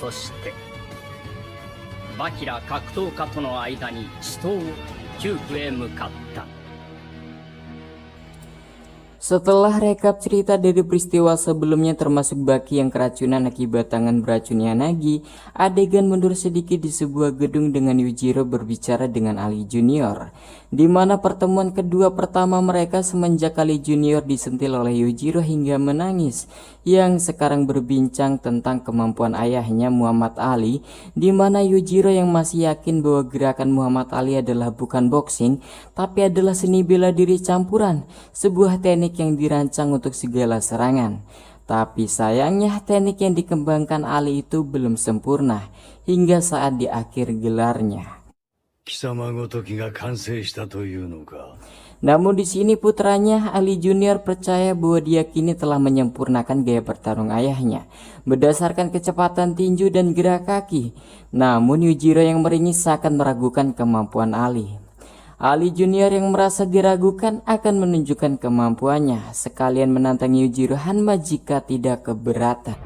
そしてバキラ格闘家との間に死闘9区へ向かった。 Setelah rekap cerita dari peristiwa sebelumnya termasuk Baki yang keracunan akibat tangan beracunnya Nagi, adegan mundur sedikit di sebuah gedung dengan Yujiro berbicara dengan Ali Junior, di mana pertemuan kedua pertama mereka semenjak Ali Junior disentil oleh Yujiro hingga menangis, yang sekarang berbincang tentang kemampuan ayahnya Muhammad Ali, di mana Yujiro yang masih yakin bahwa gerakan Muhammad Ali adalah bukan boxing, tapi adalah seni bela diri campuran, sebuah teknik yang dirancang untuk segala serangan. Tapi sayangnya teknik yang dikembangkan Ali itu belum sempurna hingga saat di akhir gelarnya. Namun di sini putranya Ali Junior percaya bahwa dia kini telah menyempurnakan gaya bertarung ayahnya berdasarkan kecepatan tinju dan gerak kaki. Namun Yujiro yang meringis seakan meragukan kemampuan Ali. Ali Junior yang merasa diragukan akan menunjukkan kemampuannya, sekalian menantang Yujiro Hanma jika tidak keberatan.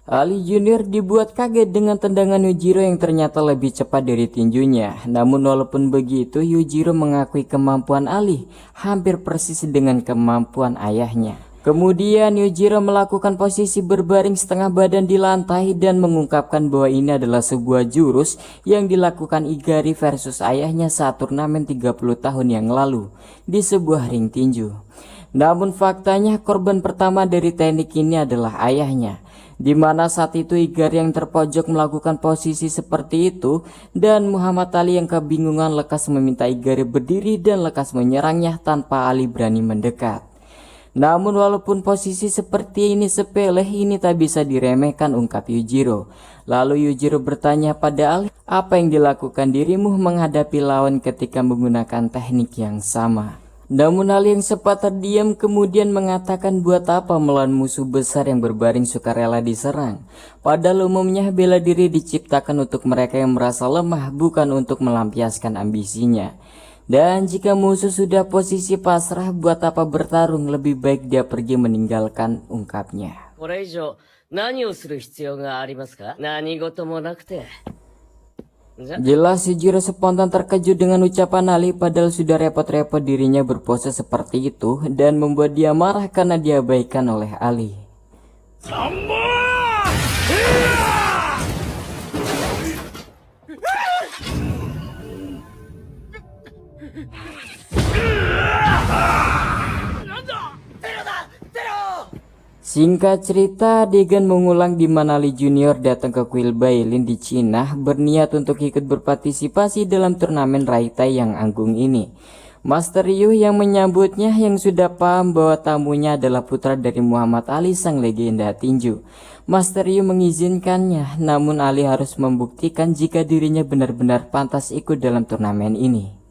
Ali Junior dibuat kaget dengan tendangan Yujiro yang ternyata lebih cepat dari tinjunya. Namun walaupun begitu, Yujiro mengakui kemampuan Ali hampir persis dengan kemampuan ayahnya. Kemudian Yujiro melakukan posisi berbaring setengah badan di lantai dan mengungkapkan bahwa ini adalah sebuah jurus yang dilakukan Igari versus ayahnya saat turnamen 30 tahun yang lalu di sebuah ring tinju. Namun faktanya korban pertama dari teknik ini adalah ayahnya, di mana saat itu Igari yang terpojok melakukan posisi seperti itu dan Muhammad Ali yang kebingungan lekas meminta Igari berdiri dan lekas menyerangnya tanpa Ali berani mendekat. Namun walaupun posisi seperti ini sepele, ini tak bisa diremehkan, ungkap Yujiro. Lalu Yujiro bertanya pada Ali, apa yang dilakukan dirimu menghadapi lawan ketika menggunakan teknik yang sama? Namun Ali yang sempat terdiam kemudian mengatakan buat apa melawan musuh besar yang berbaring sukarela diserang. Padahal umumnya bela diri diciptakan untuk mereka yang merasa lemah, bukan untuk melampiaskan ambisinya. Dan jika musuh sudah posisi pasrah, buat apa bertarung, lebih baik dia pergi meninggalkan, ungkapnya. Jelas Yujiro spontan terkejut dengan ucapan Ali, padahal sudah repot-repot dirinya berpose seperti itu dan membuat dia marah karena diabaikan oleh Ali. Singkat cerita, adegan mengulang di mana Ali Junior datang ke kuil Bailin di Cina berniat untuk ikut berpartisipasi dalam turnamen Muay Thai yang anggung ini. Master Ryu yang menyambutnya yang sudah paham bahwa tamunya adalah putra dari Muhammad Ali sang legenda tinju. Master Ryu mengizinkannya, namun Ali harus membuktikan jika dirinya benar-benar pantas ikut dalam turnamen ini.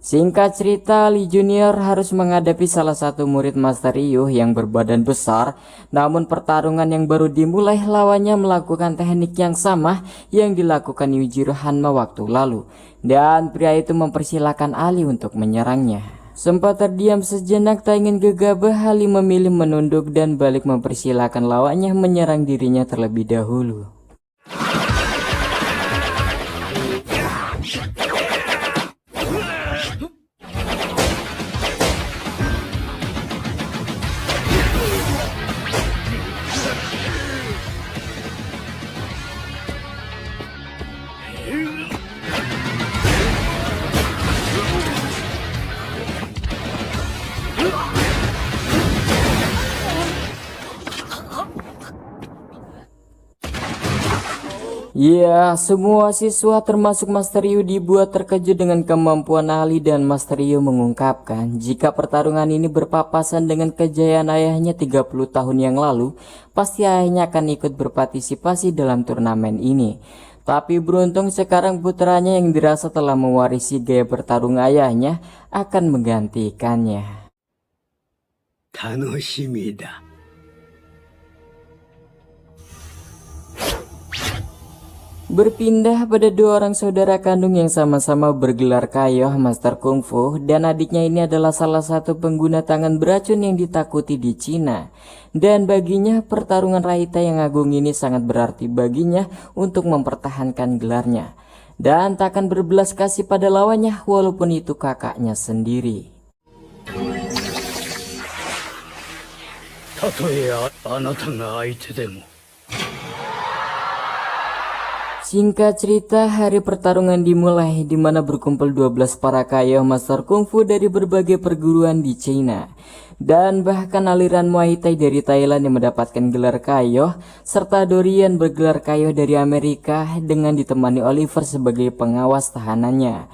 Singkat cerita, Ali Junior harus menghadapi salah satu murid Master Ryu yang berbadan besar. Namun pertarungan yang baru dimulai, lawannya melakukan teknik yang sama yang dilakukan Yujiro Hanma waktu lalu. Dan pria itu mempersilahkan Ali untuk menyerangnya. Sempat terdiam sejenak tak ingin gegabah, Ali memilih menunduk dan balik mempersilahkan lawannya menyerang dirinya terlebih dahulu. Ya, semua siswa termasuk Master Ryu dibuat terkejut dengan kemampuan Ali, dan Master Ryu mengungkapkan jika pertarungan ini berpapasan dengan kejayaan ayahnya 30 tahun yang lalu, pasti ayahnya akan ikut berpartisipasi dalam turnamen ini. Tapi beruntung sekarang putranya yang dirasa telah mewarisi gaya bertarung ayahnya akan menggantikannya. 楽しみだ。Berpindah pada dua orang saudara kandung yang sama-sama bergelar Kaiyo Master Kung Fu, dan adiknya ini adalah salah satu pengguna tangan beracun yang ditakuti di Cina. Dan baginya pertarungan Raita yang agung ini sangat berarti baginya untuk mempertahankan gelarnya. Dan takkan berbelas kasih pada lawannya walaupun itu kakaknya sendiri. たとえあなたが相手でも。 Singkat cerita, hari pertarungan dimulai di mana berkumpul 12 para Kaiyo Master Kung Fu dari berbagai perguruan di China. Dan bahkan aliran Muay Thai dari Thailand yang mendapatkan gelar Kaiyo, serta Dorian bergelar Kaiyo dari Amerika dengan ditemani Oliver sebagai pengawas tahanannya.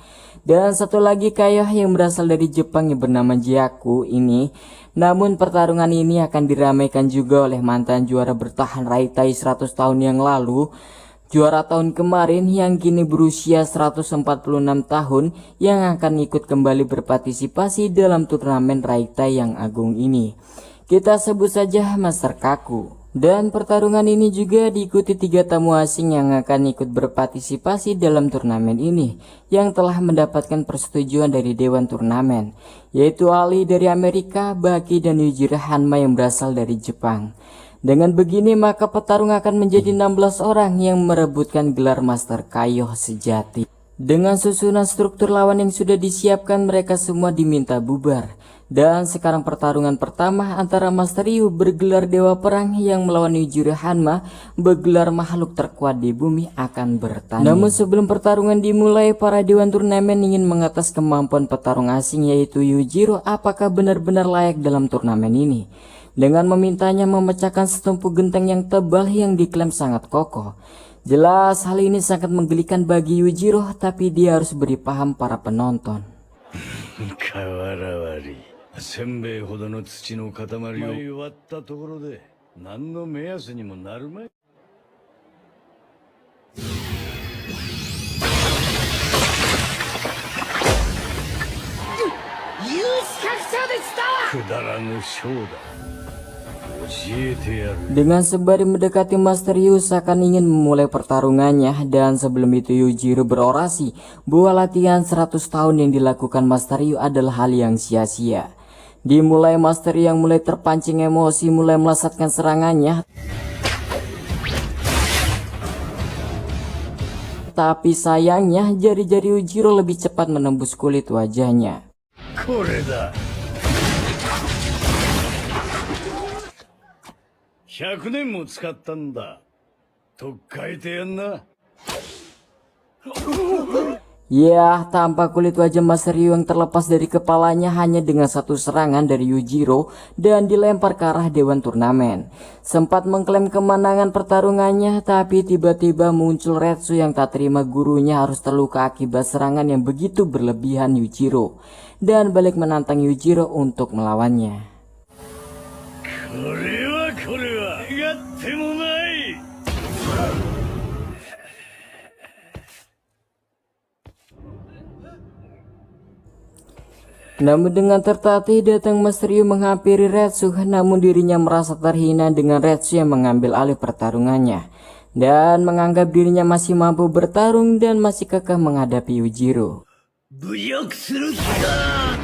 Dan satu lagi Kaiyo yang berasal dari Jepang yang bernama Jiaku ini. Namun pertarungan ini akan diramaikan juga oleh mantan juara bertahan Muay Thai 100 tahun yang lalu, juara tahun kemarin yang kini berusia 146 tahun yang akan ikut kembali berpartisipasi dalam turnamen Muay Thai yang agung ini. Kita sebut saja Master Kaku. Dan pertarungan ini juga diikuti 3 tamu asing yang akan ikut berpartisipasi dalam turnamen ini yang telah mendapatkan persetujuan dari Dewan Turnamen, yaitu Ali dari Amerika, Baki dan Yujiro Hanma yang berasal dari Jepang. Dengan begini maka petarung akan menjadi 16 orang yang merebutkan gelar Master Kaiyo sejati. Dengan susunan struktur lawan yang sudah disiapkan, mereka semua diminta bubar. Dan sekarang pertarungan pertama antara Master Ryu bergelar Dewa Perang yang melawan Yujiro Hanma bergelar makhluk terkuat di bumi akan bertanding. Namun sebelum pertarungan dimulai, para Dewan Turnamen ingin mengetes kemampuan petarung asing yaitu Yujiro apakah benar-benar layak dalam turnamen ini. Dengan memintanya memecahkan setumpuk genteng yang tebal yang diklaim sangat kokoh. Jelas hal ini sangat menggelikan bagi Yujiro, tapi dia harus beri paham para penonton. せんべいほどの土の塊を割ったところで何の目安にもなるまい。くだらぬショーだ。教えてやる。 Dengan sembari mendekati Master Ryu seakan ingin memulai pertarungannya, dan sebelum itu Yujiro berorasi bahwa latihan 100 tahun yang dilakukan Master Ryu adalah hal yang sia-sia. Dimulai Master Ryu yang mulai terpancing emosi mulai melesatkan serangannya. Tapi sayangnya jari-jari Yujiro lebih cepat menembus kulit wajahnya. これだ。100年も使ったんだ。とっかえてやんな。 Ya, tampak kulit wajah Master Ryu yang terlepas dari kepalanya hanya dengan satu serangan dari Yujiro dan dilempar ke arah Dewan Turnamen. Sempat mengklaim kemenangan pertarungannya, tapi tiba-tiba muncul Retsu yang tak terima gurunya harus terluka akibat serangan yang begitu berlebihan Yujiro, dan balik menantang Yujiro untuk melawannya. これはやってもない。 Namun dengan tertatih datang Master Ryu menghampiri Retsu, namun dirinya merasa terhina dengan Retsu yang mengambil alih pertarungannya dan menganggap dirinya masih mampu bertarung dan masih kekeh menghadapi Yujiro. 侮辱する気だ。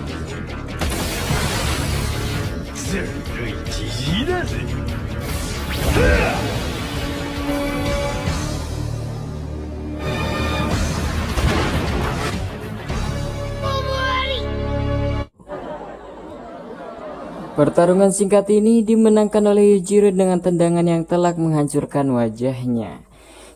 ずるいじじいだぜ。 Pertarungan singkat ini dimenangkan oleh Yujiro dengan tendangan yang telak menghancurkan wajahnya.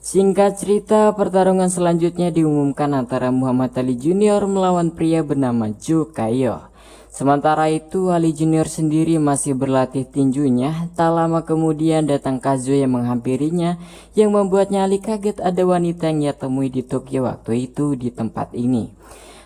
Singkat cerita, pertarungan selanjutnya diumumkan antara Muhammad Ali Junior melawan pria bernama Joe Kaiyo. Sementara itu Ali Junior sendiri masih berlatih tinjunya. Tak lama kemudian datang Kazuo yang menghampirinya, yang membuatnya Ali kaget ada wanita yang ia temui di Tokyo waktu itu di tempat ini.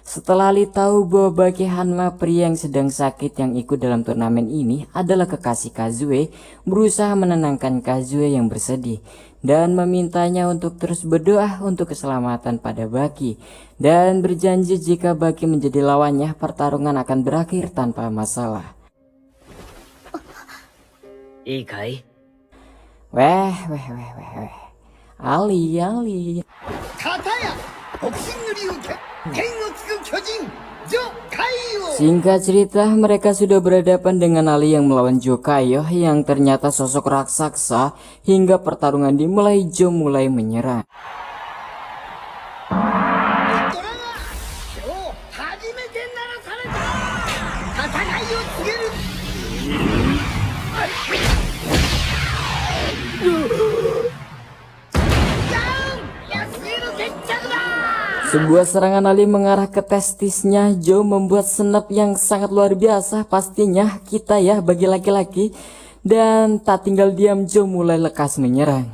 Setelah Ali tahu bahwa Baki Hanma, pria yang sedang sakit yang ikut dalam turnamen ini, adalah kekasih Kazuo, berusaha menenangkan Kazuo yang bersedih dan memintanya untuk terus berdoa untuk keselamatan pada Baki, dan berjanji jika Baki menjadi lawannya pertarungan akan berakhir tanpa masalah. いいかい？ Weh. Ali. 片や北進の竜剣をつく巨人ジョカイオ Singkat cerita, mereka sudah berhadapan dengan Ali yang melawan Jokayo yang ternyata sosok raksasa. Hingga pertarungan dimulai, Jo mulai menyerang. ドラが今日初めて鳴らされた戦いを告げる Sebuah serangan Ali mengarah ke testisnya Jo membuat senep yang sangat luar biasa. Pastinya kita ya bagi laki-laki. Dan tak tinggal diam, Jo mulai lekas menyerang.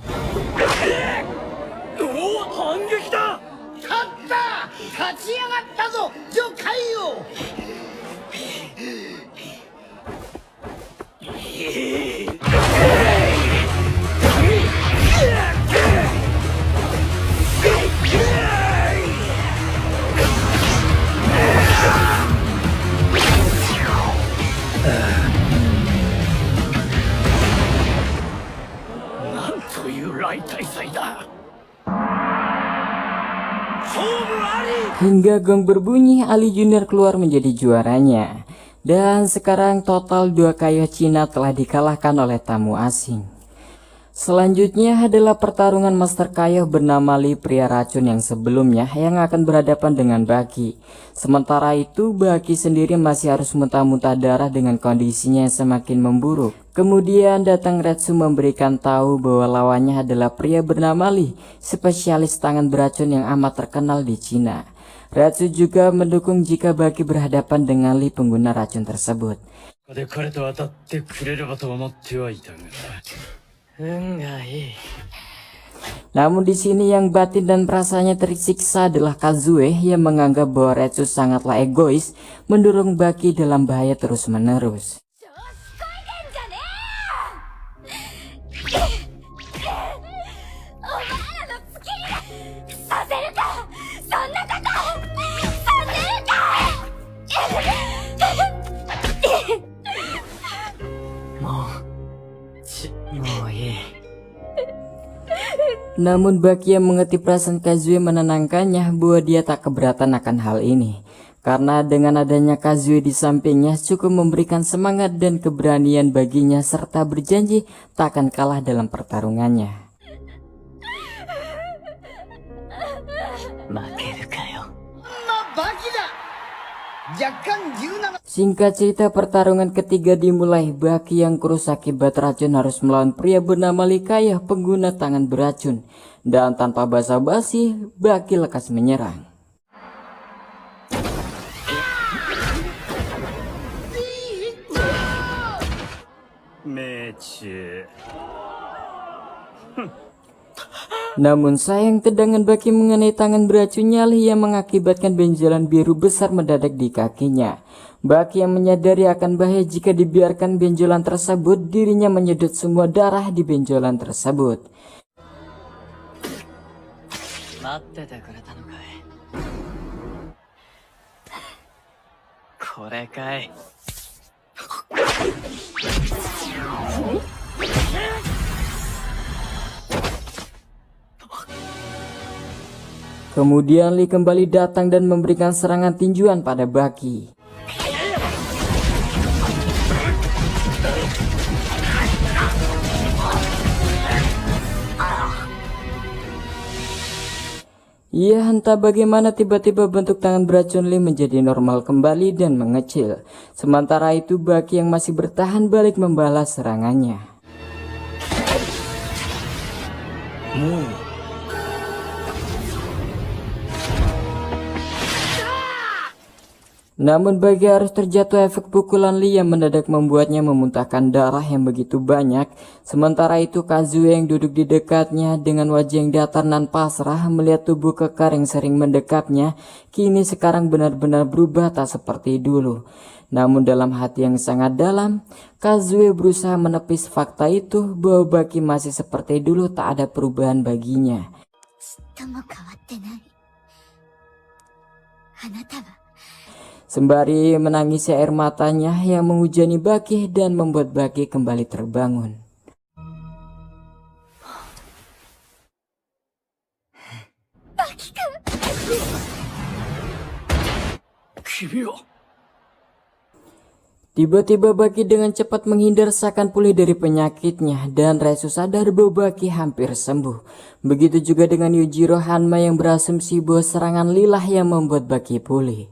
反撃だ。勝った勝ち上がったぞジョカイオ なんという来大祭だ。 Hingga gong berbunyi, Ali Junior keluar menjadi juaranya. Dan sekarang total 2 kayo Cina telah dikalahkan oleh tamu asing. Selanjutnya adalah pertarungan Master Kayo bernama Lee, pria racun yang sebelumnya, yang akan berhadapan dengan Baki. Sementara itu Baki sendiri masih harus muntah-muntah darah dengan kondisinya yang semakin memburuk. Kemudian datang Retsu memberikan tahu bahwa lawannya adalah pria bernama Lee, spesialis tangan beracun yang amat terkenal di Cina. Retsu juga mendukung jika Baki berhadapan dengan Lee, pengguna racun tersebut. で彼と当たってくれればと思ってはいたが。運がいい。 Namun di sini yang batin dan perasaannya tersiksa adalah Kazue yang menganggap bahwa Retsu sangatlah egois, mendorong Baki dalam bahaya terus-menerus. Namun Baki yang mengerti perasaan Kazue menenangkannya bahwa dia tak keberatan akan hal ini. Karena dengan adanya Kazue di sampingnya cukup memberikan semangat dan keberanian baginya serta berjanji tak akan kalah dalam pertarungannya. Singkat cerita, pertarungan ketiga dimulai. Baki yang kurus akibat racun harus melawan pria bernama Lee Kayo, pengguna tangan beracun. Dan tanpa basa-basi, Baki lekas menyerang. Namun sayang, tendangan Baki mengenai tangan beracunnya Lee yang mengakibatkan benjolan biru besar mendadak di kakinya. Baki yang menyadari akan bahaya jika dibiarkan benjolan tersebut, dirinya menyedot semua darah di benjolan tersebut. Kemudian Lee kembali datang dan memberikan serangan tinjuan pada Baki. Ya, entah bagaimana tiba-tiba bentuk tangan beracun Lee menjadi normal kembali dan mengecil. Sementara itu Baki yang masih bertahan balik membalas serangannya. Namun Baki harus terjatuh efek pukulan Lee yang mendadak membuatnya memuntahkan darah yang begitu banyak. Sementara itu Kazue yang duduk di dekatnya dengan wajah yang datar dan pasrah melihat tubuh kekar yang sering mendekapnya, kini sekarang benar-benar berubah tak seperti dulu. Namun dalam hati yang sangat dalam, Kazue berusaha menepis fakta itu bahwa Baki masih seperti dulu, tak ada perubahan baginya. sembari menangisi air matanya yang menghujani Baki dan membuat Baki kembali terbangun. Tiba-tiba Baki dengan cepat menghindar seakan pulih dari penyakitnya dan Resu sadar bahwa Baki hampir sembuh. Begitu juga dengan Yujiro Hanma yang berasumsi bahwa serangan Lilah yang membuat Baki pulih.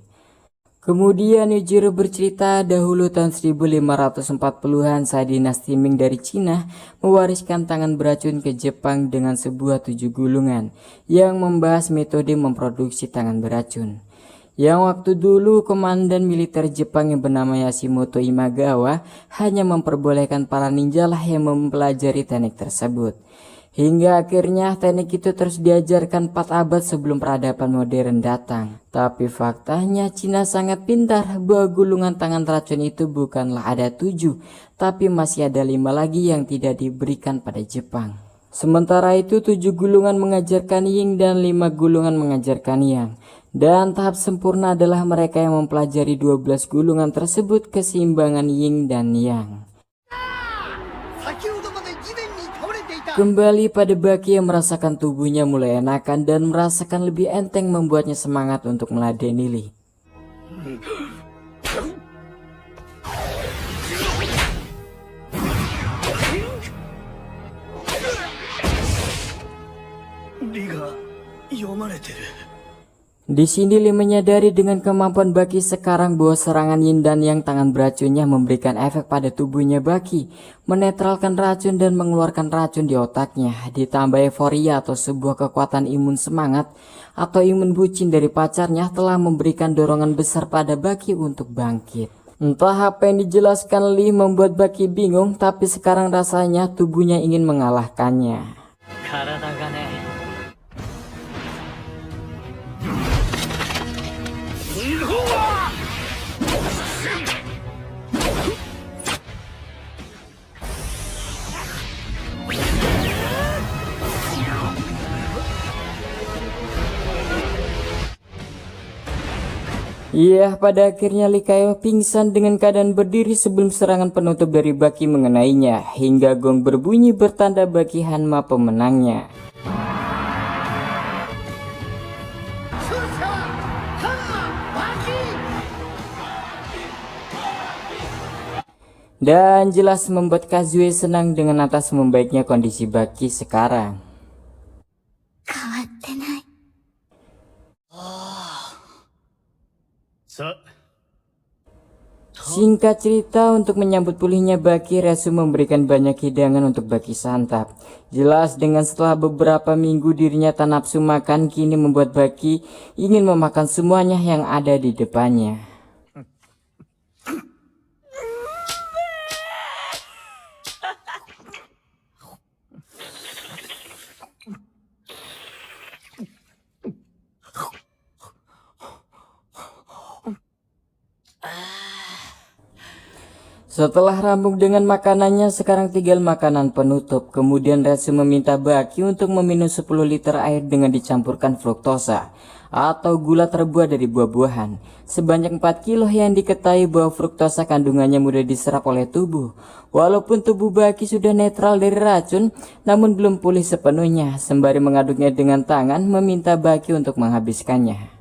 Kemudian Yujiro bercerita dahulu tahun 1540-an saat dinasti Ming dari Cina mewariskan tangan beracun ke Jepang dengan sebuah 7 gulungan yang membahas metode memproduksi tangan beracun. Yang waktu dulu komandan militer Jepang yang bernama Yashimoto Imagawa hanya memperbolehkan para ninja lah yang mempelajari teknik tersebut. Hingga akhirnya teknik itu terus diajarkan 4 abad sebelum peradaban modern datang. Tapi faktanya Cina sangat pintar bahwa gulungan tangan racun itu bukanlah ada 7, tapi masih ada 5 lagi yang tidak diberikan pada Jepang. Sementara itu 7 gulungan mengajarkan Ying dan 5 gulungan mengajarkan Yang. Dan tahap sempurna adalah mereka yang mempelajari 12 gulungan tersebut keseimbangan Ying dan Yang. Kembali pada Baki yang merasakan tubuhnya mulai enakan dan merasakan lebih enteng membuatnya semangat untuk meladeni Lee. Di sini Lee menyadari dengan kemampuan Baki sekarang bahwa serangan Yin dan Yang tangan beracunnya memberikan efek pada tubuhnya Baki, menetralkan racun dan mengeluarkan racun di otaknya, ditambah euforia atau sebuah kekuatan imun semangat atau imun bucin dari pacarnya telah memberikan dorongan besar pada Baki untuk bangkit. Entah apa yang dijelaskan Lee membuat Baki bingung, tapi sekarang rasanya tubuhnya ingin mengalahkannya. Iya, pada akhirnya Likayo pingsan dengan keadaan berdiri sebelum serangan penutup dari Baki mengenainya, hingga gong berbunyi bertanda Baki Hanma pemenangnya. Dan jelas membuat Kazue senang dengan atas membaiknya kondisi Baki sekarang. Singkat cerita, untuk menyambut pulihnya Baki, Resu memberikan banyak hidangan untuk Baki santap. Jelas dengan setelah beberapa minggu dirinya tak nafsu makan, kini membuat Baki ingin memakan semuanya yang ada di depannya. Setelah rampung dengan makanannya, sekarang tinggal makanan penutup. Kemudian Resu meminta Baki untuk meminum 10 liter air dengan dicampurkan fruktosa atau gula terbuat dari buah-buahan sebanyak 4 kilo yang diketahui bahwa fruktosa kandungannya mudah diserap oleh tubuh. Walaupun tubuh Baki sudah netral dari racun, namun belum pulih sepenuhnya. Sembari mengaduknya dengan tangan, meminta Baki untuk menghabiskannya.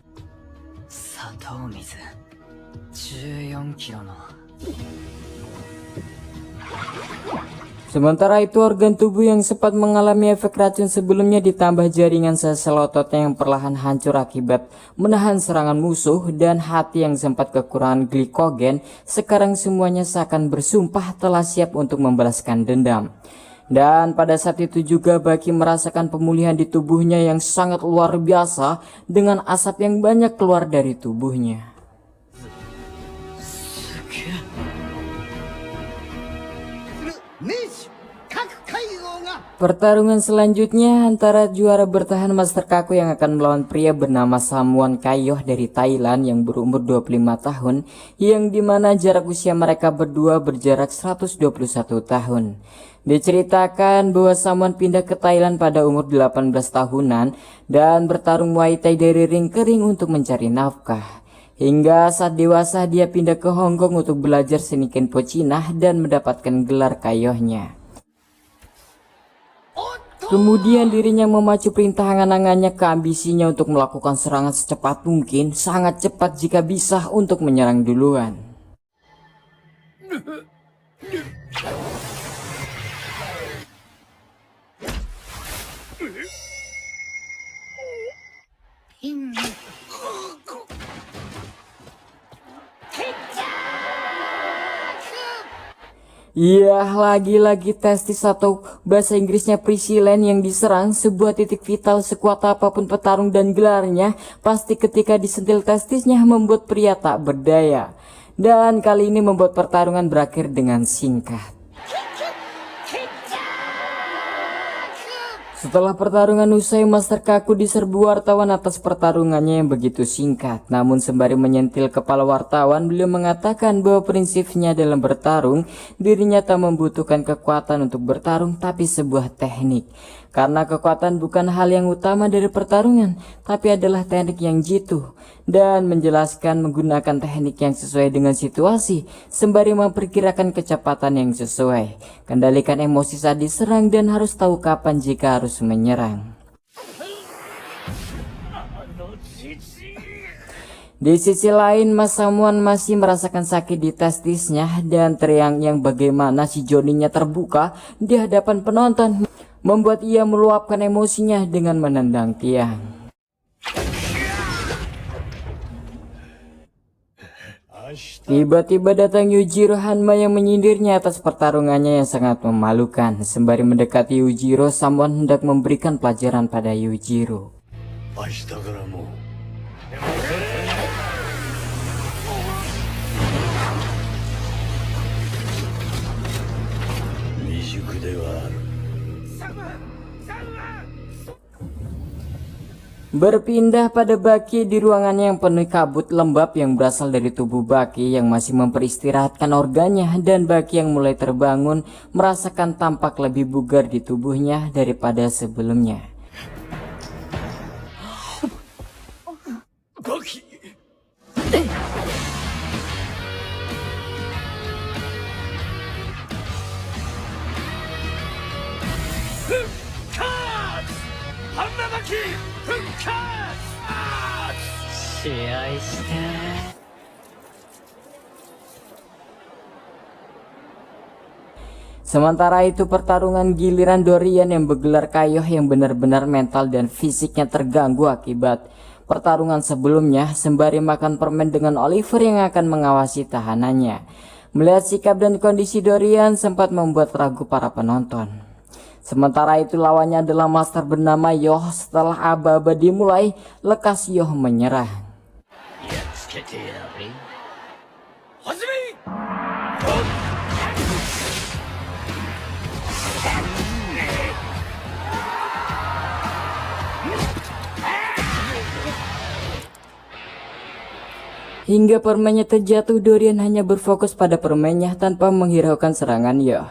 Sementara itu, organ tubuh yang sempat mengalami efek racun sebelumnya ditambah jaringan sel ototnya yang perlahan hancur akibat menahan serangan musuh, dan hati yang sempat kekurangan glikogen sekarang semuanya seakan bersumpah telah siap untuk membalaskan dendam. Dan pada saat itu juga Baki merasakan pemulihan di tubuhnya yang sangat luar biasa dengan asap yang banyak keluar dari tubuhnya. Pertarungan selanjutnya antara juara bertahan Master Kaku yang akan melawan pria bernama Samuan Kayoh dari Thailand yang berumur 25 tahun, yang dimana jarak usia mereka berdua berjarak 121 tahun. Diceritakan bahwa Samuan pindah ke Thailand pada umur 18 tahunan dan bertarung Muay Thai dari ring ke ring untuk mencari nafkah. Hingga saat dewasa dia pindah ke Hong Kong untuk belajar seni Kenpo Cina dan mendapatkan gelar Kaiyohnya. Kemudian dirinya memacu perintah angan-angannya ke ambisinya untuk melakukan serangan secepat mungkin, sangat cepat jika bisa untuk menyerang duluan. Iya, lagi-lagi testis atau bahasa Inggrisnya Priscilline yang diserang, sebuah titik vital sekuat apapun petarung dan gelarnya, pasti ketika disentil testisnya membuat pria tak berdaya. Dan kali ini membuat pertarungan berakhir dengan singkat. Setelah pertarungan usai, Master Kaku diserbu wartawan atas pertarungannya yang begitu singkat. Namun sembari menyentil kepala wartawan, beliau mengatakan bahwa prinsipnya dalam bertarung, dirinya tak membutuhkan kekuatan untuk bertarung tapi sebuah teknik. Karena kekuatan bukan hal yang utama dari pertarungan, tapi adalah teknik yang jitu. Dan menjelaskan menggunakan teknik yang sesuai dengan situasi, sembari memperkirakan kecepatan yang sesuai. Kendalikan emosi saat diserang dan harus tahu kapan jika harus menyerang. Di sisi lain, Mas Samuan masih merasakan sakit di testisnya dan teriak yang bagaimana si Johnny-nya terbuka di hadapan penonton, membuat ia meluapkan emosinya dengan menendang tiang. Tiba-tiba datang Yujiro Hanma yang menyindirnya atas pertarungannya yang sangat memalukan. Sembari mendekati Yujiro, Samuan hendak memberikan pelajaran pada Yujiro. Berpindah pada Baki di ruangannya yang penuh kabut lembab yang berasal dari tubuh Baki yang masih memperistirahatkan organnya, dan Baki yang mulai terbangun merasakan tampak lebih bugar di tubuhnya daripada sebelumnya. Baki. Sementara itu pertarungan giliran Dorian yang bergelar Kaiyoh yang benar-benar mental dan fisiknya terganggu akibat pertarungan sebelumnya, sembari makan permen dengan Oliver yang akan mengawasi tahanannya. Melihat sikap dan kondisi Dorian sempat membuat ragu para penonton. Sementara itu lawannya adalah master bernama Yoh. Setelah aba-aba dimulai, lekas Yoh menyerah. Hingga permennya terjatuh, Dorian hanya berfokus pada permennya tanpa menghiraukan serangan Yoh.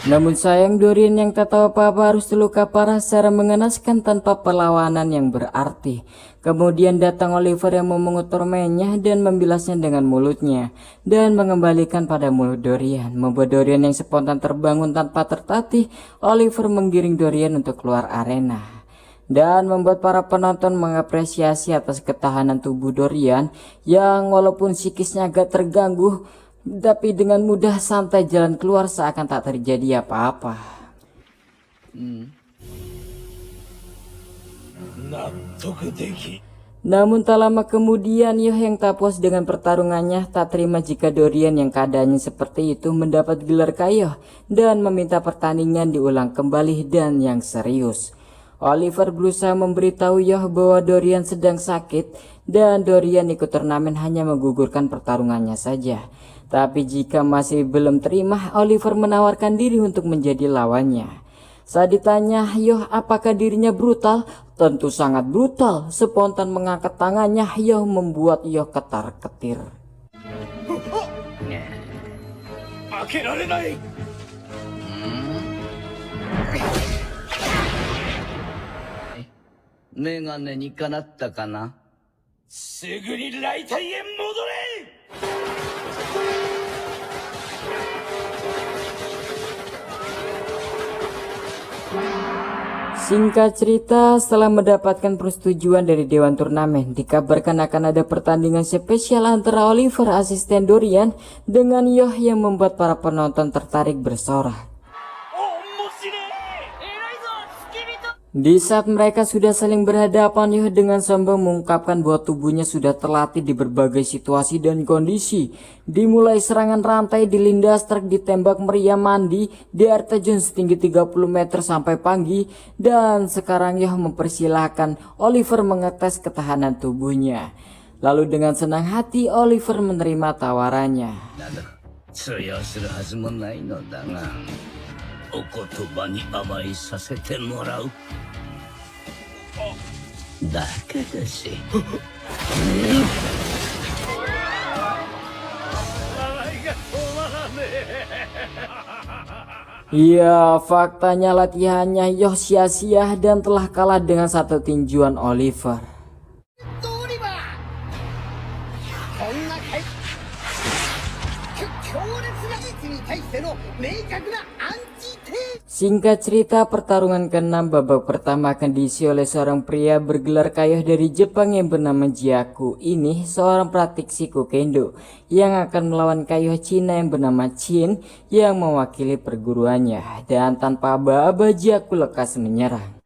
Namun sayang, Dorian yang tak tahu apa-apa harus terluka parah secara mengenaskan tanpa perlawanan yang berarti. Kemudian datang Oliver yang memungut permennya dan membilasnya dengan mulutnya dan mengembalikan pada mulut Dorian, membuat Dorian yang spontan terbangun tanpa tertatih. Oliver menggiring Dorian untuk keluar arena dan membuat para penonton mengapresiasi atas ketahanan tubuh Dorian yang walaupun psikisnya agak terganggu, tapi dengan mudah santai jalan keluar seakan tak terjadi apa-apa. Namun tak lama kemudian, Yoh yang tak puas dengan pertarungannya tak terima jika Dorian yang keadaannya seperti itu mendapat gelar Kaiyoh dan meminta pertandingan diulang kembali dan yang serius. Oliver berusaha memberitahu Yoh bahwa Dorian sedang sakit dan Dorian ikut turnamen hanya menggugurkan pertarungannya saja. Tapi jika masih belum terima, Oliver menawarkan diri untuk menjadi lawannya. Saat ditanya Yoh apakah dirinya brutal, tentu sangat brutal. Spontan mengangkat tangannya, Yoh membuat Yoh ketar-ketir. Megane ni kanatta kana? すぐに雷体へ戻れ。 Singkat cerita, setelah mendapatkan persetujuan dari Dewan Turnamen, dikabarkan akan ada pertandingan spesial antara Oliver asisten Dorian dengan Yoh yang membuat para penonton tertarik bersorak. Di saat mereka sudah saling berhadapan, Yoh dengan sombong mengungkapkan bahwa tubuhnya sudah terlatih di berbagai situasi dan kondisi. Dimulai serangan rantai, dilindas truk, ditembak meriam mandi, di air terjun setinggi 30 meter sampai panggi, dan sekarang Yoh mempersilahkan Oliver mengetes ketahanan tubuhnya. Lalu dengan senang hati Oliver menerima tawarannya. 通用するはずもないのだが、お言葉に甘えさせてもらうだけだし。Ya, faktanya latihannya Yoh sia-sia dan telah kalah dengan satu tinjuan Oliver. オリバーこんな強烈な位置に対しての明確なアンチテーゼ。 Singkat cerita, pertarungan ke-6 babak pertama akan diisi oleh seorang pria bergelar kayuh dari Jepang yang bernama Jiaku. Ini seorang praktisi Kukendo yang akan melawan kayuh Cina yang bernama Chin yang mewakili perguruannya. Dan tanpa aba-aba Jiaku lekas menyerang.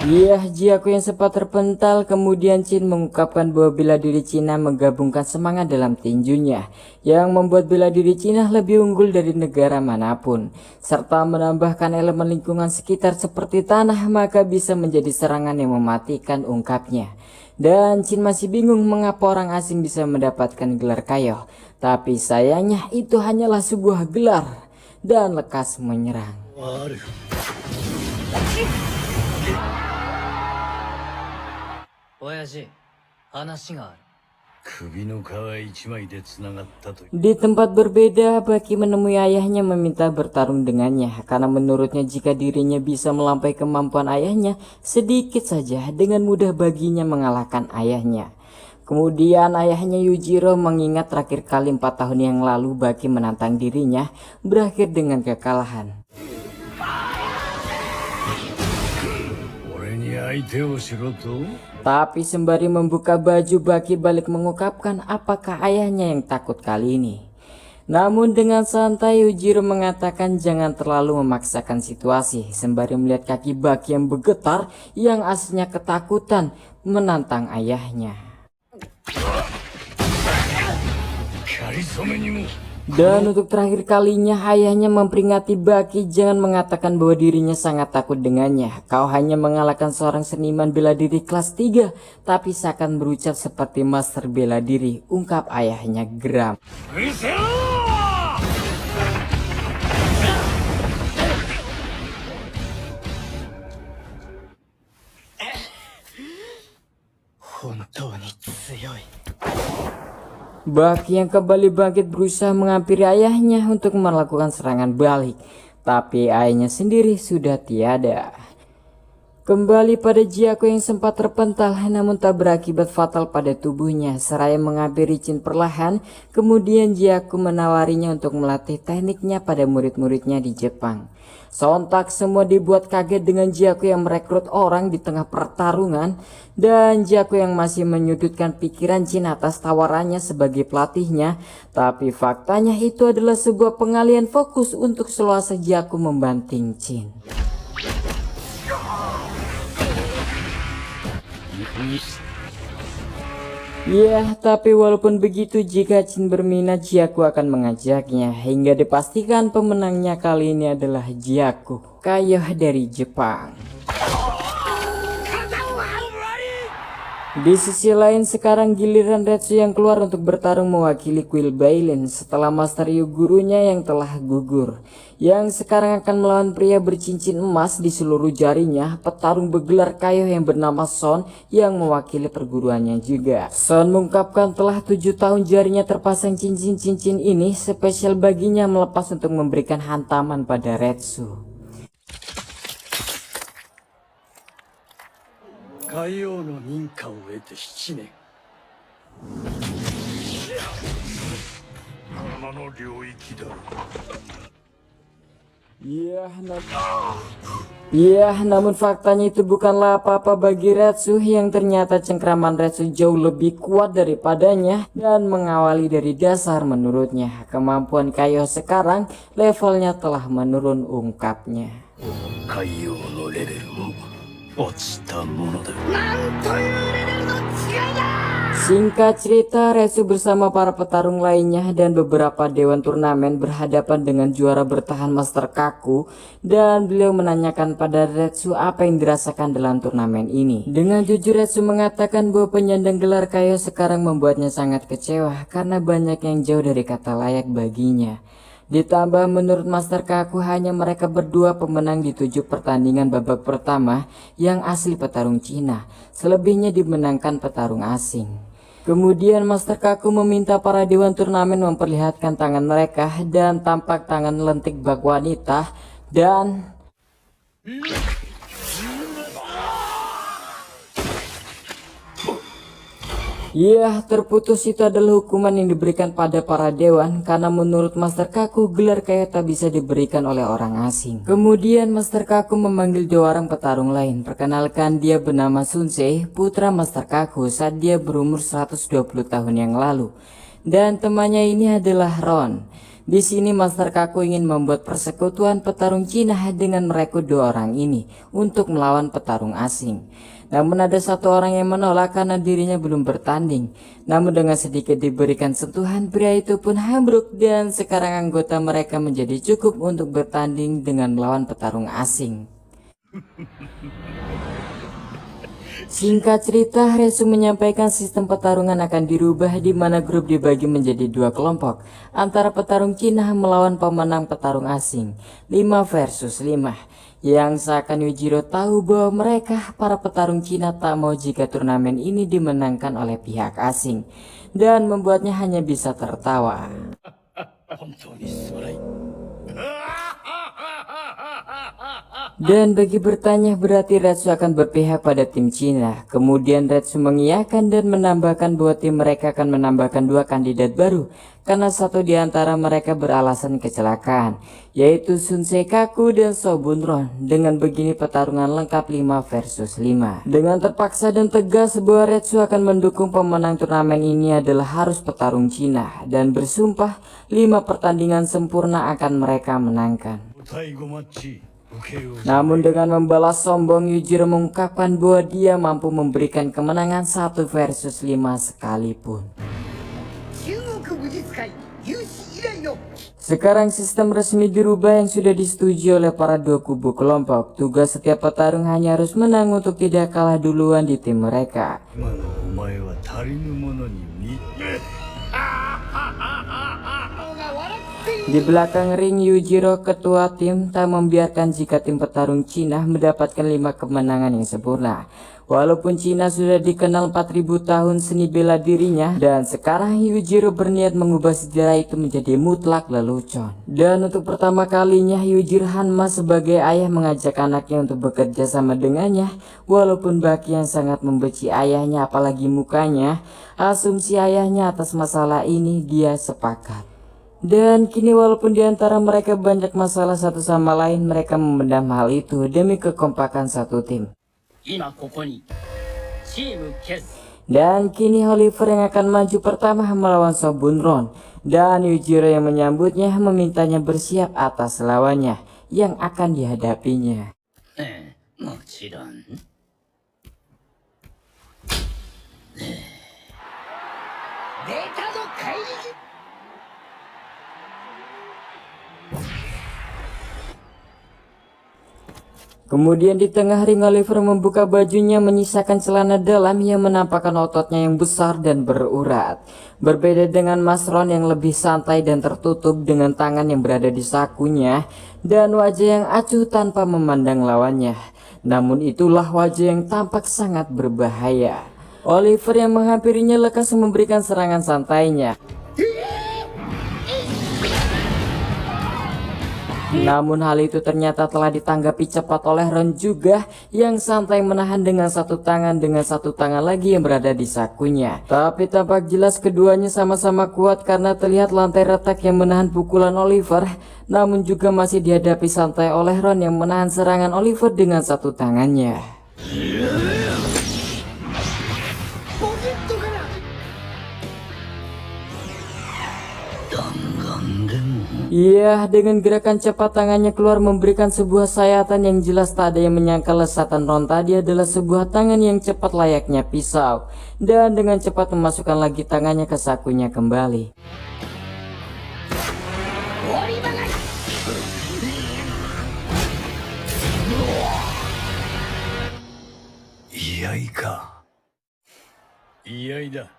Iya, Jiaku yang sempat terpental, kemudian Chin mengungkapkan bahwa bela diri Cina menggabungkan semangat dalam tinjunya, yang membuat bela diri Cina lebih unggul dari negara manapun, serta menambahkan elemen lingkungan sekitar seperti tanah, maka bisa menjadi serangan yang mematikan, ungkapnya. Dan Chin masih bingung mengapa orang asing bisa mendapatkan gelar kayuh, tapi sayangnya itu hanyalah sebuah gelar, dan lekas menyerang. Di tempat berbeda, Baki menemui ayahnya meminta bertarung dengannya karena menurutnya jika dirinya bisa melampaui kemampuan ayahnya sedikit saja, dengan mudah baginya mengalahkan ayahnya. Kemudian ayahnya Yujiro mengingat terakhir kali 4 tahun yang lalu Baki menantang dirinya berakhir dengan kekalahan. Tapi sembari membuka baju, Baki balik mengungkapkan apakah ayahnya yang takut kali ini. Namun dengan santai Yujiro mengatakan jangan terlalu memaksakan situasi, sembari melihat kaki Baki yang bergetar yang aslinya ketakutan menantang ayahnya. Dan untuk terakhir kalinya ayahnya memperingati Baki jangan mengatakan bahwa dirinya sangat takut dengannya. Kau hanya mengalahkan seorang seniman bela diri kelas 3, tapi seakan berucap seperti master bela diri, ungkap ayahnya geram. Baki yang kembali bangkit berusaha menghampiri ayahnya untuk melakukan serangan balik, tapi ayahnya sendiri sudah tiada. Kembali pada Jiaku yang sempat terpental namun tak berakibat fatal pada tubuhnya. Seraya menghampiri Chin perlahan, kemudian Jiaku menawarinya untuk melatih tekniknya pada murid-muridnya di Jepang. Sontak semua dibuat kaget dengan Jiaku yang merekrut orang di tengah pertarungan, dan Jiaku yang masih menyudutkan pikiran Chin atas tawarannya sebagai pelatihnya. Tapi faktanya itu adalah sebuah pengalihan fokus untuk seluasa Jiaku membanting Chin. Ya, tapi walaupun begitu jika Jin berminat, Jiaku akan mengajaknya hingga dipastikan pemenangnya kali ini adalah Jiaku, Kayo dari Jepang. Di sisi lain sekarang giliran Retsu yang keluar untuk bertarung mewakili Kuil Bailin setelah Master Yu gurunya yang telah gugur, yang sekarang akan melawan pria bercincin emas di seluruh jarinya, petarung bergelar Kayo yang bernama Son yang mewakili perguruannya juga. Son mengungkapkan telah 7 tahun jarinya terpasang cincin-cincin ini spesial baginya melepas untuk memberikan hantaman pada Retsu. 海王の認可を得て7年山の領域だ Namun faktanya itu bukanlah apa-apa bagi Retsu yang ternyata cengkraman Retsu jauh lebih kuat daripadanya dan mengawali dari dasar. Menurutnya kemampuan Kayo sekarang levelnya telah menurun, ungkapnya. 海王のレベルも落ちたものだ なんというレベルの違いだ。 Singkat cerita, Retsu bersama para petarung lainnya dan beberapa dewan turnamen berhadapan dengan juara bertahan Master Kaku, dan beliau menanyakan pada Retsu apa yang dirasakan dalam turnamen ini. Dengan jujur Retsu mengatakan bahwa penyandang gelar Kayo sekarang membuatnya sangat kecewa karena banyak yang jauh dari kata layak baginya. Ditambah menurut Master Kaku hanya mereka berdua pemenang di 7 pertandingan babak pertama yang asli petarung Cina, selebihnya dimenangkan petarung asing. Kemudian Master Kaku meminta para dewan turnamen memperlihatkan tangan mereka dan tampak tangan lentik bak wanita dan ya, terputus itu adalah hukuman yang diberikan pada para dewan karena menurut Master Kaku gelar Kayo tak bisa diberikan oleh orang asing. Kemudian Master Kaku memanggil 2 orang petarung lain. Perkenalkan, dia bernama Sunsei, putra Master Kaku saat dia berumur 120 tahun yang lalu. Dan temannya ini adalah Ron. Di sini Master Kaku ingin membuat persekutuan petarung Cina dengan merekrut 2 orang ini untuk melawan petarung asing. Namun ada 1 orang yang menolak karena dirinya belum bertanding. Namun dengan sedikit diberikan sentuhan, pria itu pun ambruk dan sekarang anggota mereka menjadi cukup untuk bertanding dengan melawan petarung asing. Singkat cerita, Retsu menyampaikan sistem pertarungan akan dirubah di mana grup dibagi menjadi 2 kelompok antara petarung Cina melawan pemenang petarung asing, 5 versus 5. Yang seakan Yujiro tahu bahwa mereka para petarung Cina tak mau jika turnamen ini dimenangkan oleh pihak asing dan membuatnya hanya bisa tertawa. Dan bagi bertanya berarti Retsu akan berpihak pada tim Cina. Kemudian Retsu mengiyakan dan menambahkan bahwa tim mereka akan menambahkan 2 kandidat baru karena 1 di antara mereka beralasan kecelakaan, yaitu Sunsei Kaku dan Sobun Ron. Dengan begini pertarungan lengkap 5 versus 5. Dengan terpaksa dan tegas bahwa Retsu akan mendukung pemenang turnamen ini adalah harus petarung Cina dan bersumpah 5 pertandingan sempurna akan mereka menangkan. Namun dengan membalas sombong, Yujiro mengungkapkan bahwa dia mampu memberikan kemenangan 1 versus 5 sekalipun. Sekarang sistem resmi dirubah yang sudah disetujui oleh para 2 kubu kelompok. Tugas setiap petarung hanya harus menang untuk tidak kalah duluan di tim mereka. Di belakang ring, Yujiro ketua tim tak membiarkan jika tim petarung Cina mendapatkan 5 kemenangan yang sempurna. Walaupun Cina sudah dikenal 4000 tahun seni bela dirinya, dan sekarang Yujiro berniat mengubah sejarah itu menjadi mutlak lelucon. Dan untuk pertama kalinya Yujiro Hanma sebagai ayah mengajak anaknya untuk bekerja sama dengannya. Walaupun Baki yang sangat membenci ayahnya apalagi mukanya, asumsi ayahnya atas masalah ini dia sepakat. Dan kini walaupun diantara mereka banyak masalah satu sama lain, mereka memendam hal itu demi kekompakan satu tim. Dan kini Oliver yang akan maju pertama melawan Sobun Ron, dan Yujiro yang menyambutnya memintanya bersiap atas lawannya yang akan dihadapinya. と怪力。 Kemudian di tengah ring Oliver membuka bajunya menyisakan celana dalam yang menampakkan ototnya yang besar dan berurat. Berbeda dengan Mas Ron yang lebih santai dan tertutup dengan tangan yang berada di sakunya dan wajah yang acuh tanpa memandang lawannya. Namun itulah wajah yang tampak sangat berbahaya. Oliver yang menghampirinya lekas memberikan serangan santainya. Namun hal itu ternyata telah ditanggapi cepat oleh Ron juga yang santai menahan dengan satu tangan lagi yang berada di sakunya. Tapi tampak jelas keduanya sama-sama kuat karena terlihat lantai retak yang menahan pukulan Oliver. Namun juga masih dihadapi santai oleh Ron yang menahan serangan Oliver dengan satu tangannya. Iya, dengan gerakan cepat tangannya keluar memberikan sebuah sayatan yang jelas tak ada yang menyangka lesatan Ron tadi adalah sebuah tangan yang cepat layaknya pisau. Dan dengan cepat memasukkan lagi tangannya ke sakunya kembali. Iyaika. Iyaida.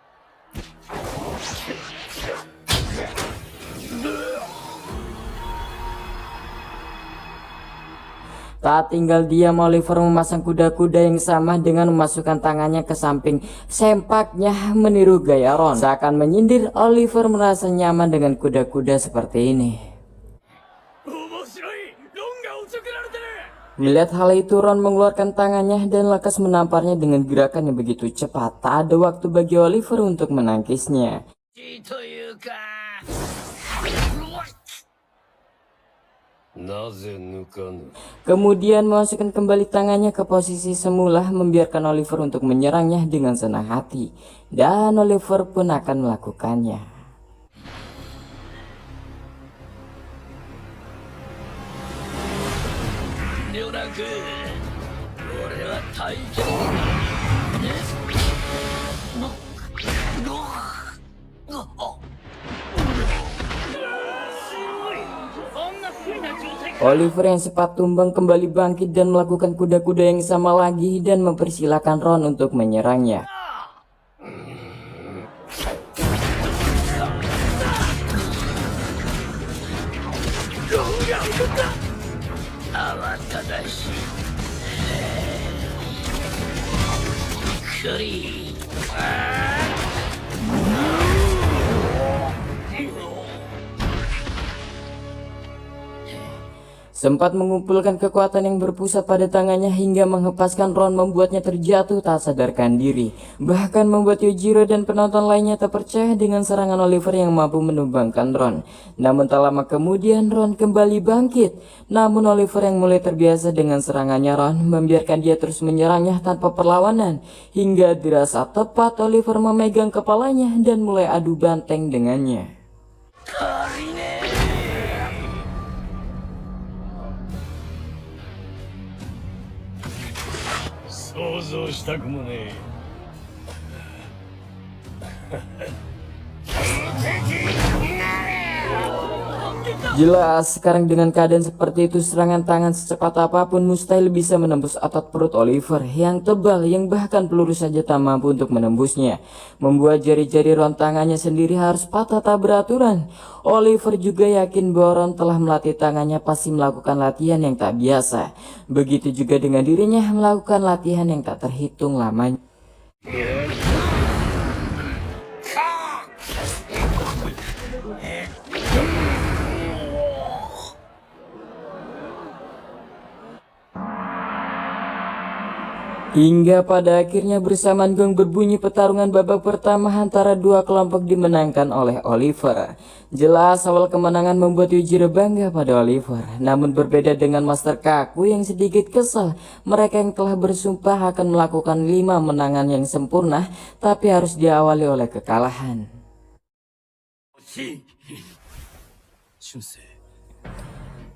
Tak tinggal diam, Oliver memasang kuda-kuda yang sama dengan memasukkan tangannya ke samping sempaknya meniru gaya Ron. Seakan menyindir, Oliver merasa nyaman dengan kuda-kuda seperti ini. Melihat hal itu, Ron mengeluarkan tangannya dan lekas menamparnya dengan gerakan yang begitu cepat. Tak ada waktu bagi Oliver untuk menangkisnya. Kemudian memasukkan kembali tangannya ke posisi semula, membiarkan Oliver untuk menyerangnya dengan senang hati. Dan Oliver pun akan melakukannya. Oliver yang sempat tumbang kembali bangkit dan melakukan kuda-kuda yang sama lagi dan mempersilahkan Ron untuk menyerangnya. Sempat mengumpulkan kekuatan yang berpusat pada tangannya hingga menghempaskan Ron, membuatnya terjatuh tak sadarkan diri. Bahkan membuat Yujiro dan penonton lainnya tak percaya dengan serangan Oliver yang mampu menumbangkan Ron. Namun tak lama kemudian Ron kembali bangkit. Namun Oliver yang mulai terbiasa dengan serangannya Ron membiarkan dia terus menyerangnya tanpa perlawanan. Hingga dirasa tepat Oliver memegang kepalanya dan mulai adu banteng dengannya. Jelas sekarang dengan keadaan seperti itu serangan tangan secepat apapun mustahil bisa menembus otot perut Oliver yang tebal yang bahkan peluru saja tak mampu untuk menembusnya. Membuat jari-jari Ron tangannya sendiri harus patah tak beraturan. Oliver juga yakin bahwa Ron telah melatih tangannya pasti melakukan latihan yang tak biasa. Begitu juga dengan dirinya melakukan latihan yang tak terhitung lamanya. Hingga pada akhirnya bersamaan gong berbunyi pertarungan babak pertama antara dua kelompok dimenangkan oleh Oliver. Jelas awal kemenangan membuat Yujiro bangga pada Oliver. Namun berbeda dengan Master Kaku yang sedikit kesal. Mereka yang telah bersumpah akan melakukan 5 menangan yang sempurna, tapi harus diawali oleh kekalahan.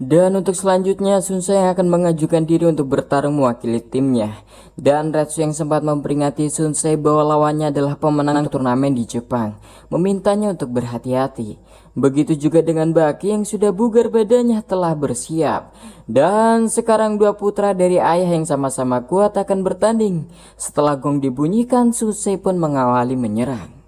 Dan untuk selanjutnya Sunsei akan mengajukan diri untuk bertarung mewakili timnya. Dan Retsu yang sempat memperingati Sunsei bahwa lawannya adalah pemenang turnamen di Jepang, memintanya untuk berhati-hati. Begitu juga dengan Baki yang sudah bugar badannya telah bersiap. Dan sekarang dua putra dari ayah yang sama-sama kuat akan bertanding. Setelah gong dibunyikan, Sunsei pun mengawali menyerang.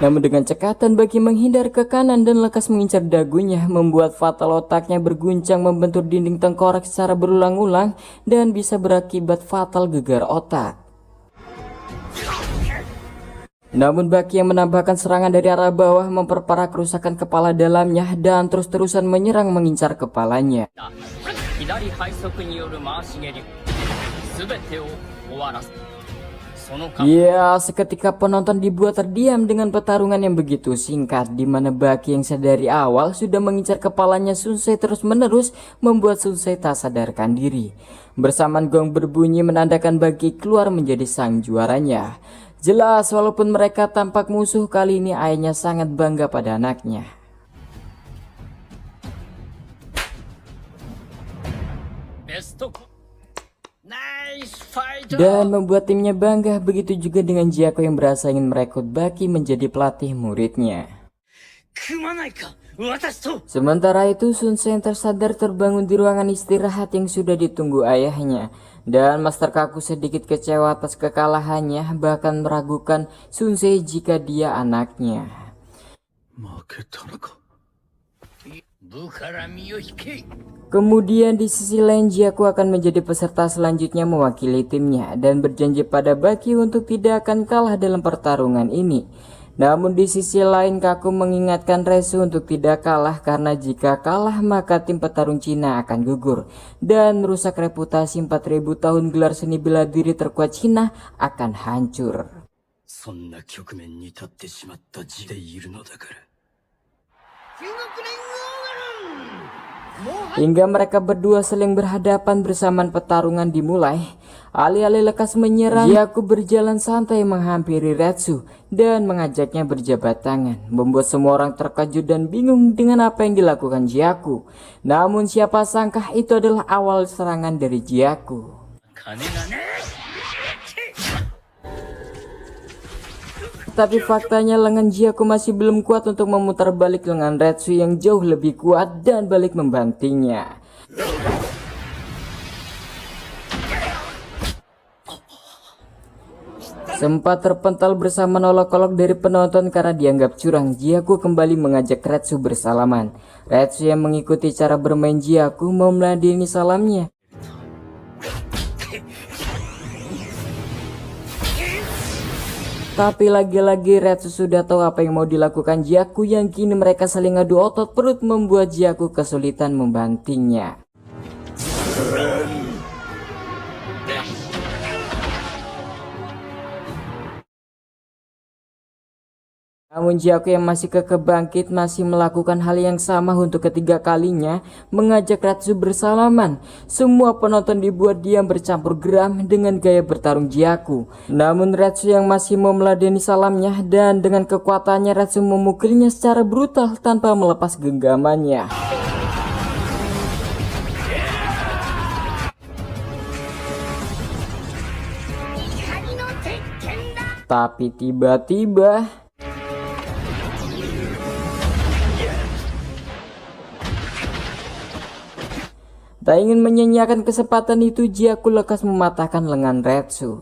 Namun dengan cekatan Baki menghindar ke kanan dan lekas mengincar dagunya, membuat fatal otaknya berguncang membentur dinding tengkorak secara berulang-ulang dan bisa berakibat fatal gegar otak. Namun Baki yang menambahkan serangan dari arah bawah memperparah kerusakan kepala dalamnya dan terus-terusan menyerang mengincar kepalanya. Ya, seketika penonton dibuat terdiam dengan pertarungan yang begitu singkat, di mana Baki yang sedari awal sudah mengincar kepalanya Sunsei terus-menerus membuat Sunsei tak sadarkan diri. Bersamaan gong berbunyi menandakan Baki keluar menjadi sang juaranya. Jelas walaupun mereka tampak musuh, kali ini ayahnya sangat bangga pada anaknya. Dan membuat timnya bangga, begitu juga dengan Jiako yang berasa ingin merekrut Baki menjadi pelatih muridnya. Sementara itu Sunsei yang tersadar terbangun di ruangan istirahat yang sudah ditunggu ayahnya. Dan Master Kaku sedikit kecewa atas kekalahannya, bahkan meragukan Sunsei jika dia anaknya. Kemudian di sisi lain Jiako akan menjadi peserta selanjutnya mewakili timnya dan berjanji pada Baki untuk tidak akan kalah dalam pertarungan ini. Namun di sisi lain Kaku mengingatkan Retsu untuk tidak kalah karena jika kalah maka tim petarung Cina akan gugur dan merusak reputasi 4000 tahun gelar seni bela diri terkuat Cina akan hancur. Hingga mereka berdua saling berhadapan bersamaan pertarungan dimulai. Alih-alih lekas menyerang, Jiako berjalan santai menghampiri Retsu dan mengajaknya berjabat tangan, membuat semua orang terkejut dan bingung dengan apa yang dilakukan Jiako. Namun siapa sangka itu adalah awal serangan dari Jiako. Tapi faktanya lengan Jiako masih belum kuat untuk memutar balik lengan Retsu yang jauh lebih kuat dan balik membantingnya. Sempat terpental bersama olok-olok dari penonton karena dianggap curang, Jiako kembali mengajak Retsu bersalaman. Retsu yang mengikuti cara bermain Jiako mau meladeni salamnya. Tapi lagi-lagi Retsu sudah tahu apa yang mau dilakukan Jiako yang kini mereka saling adu otot perut membuat Jiako kesulitan membantingnya. Namun Jiako yang masih kekeh bangkit masih melakukan hal yang sama untuk ketiga kalinya, mengajak Retsu bersalaman. Semua penonton dibuat diam bercampur geram dengan gaya bertarung Jiako. Namun Retsu yang masih mau meladeni salamnya dan dengan kekuatannya Retsu memukulnya secara brutal tanpa melepas genggamannya. Tapi tiba-tiba tak ingin menyanyiakan kesempatan itu, Jiako lekas mematahkan lengan Retsu.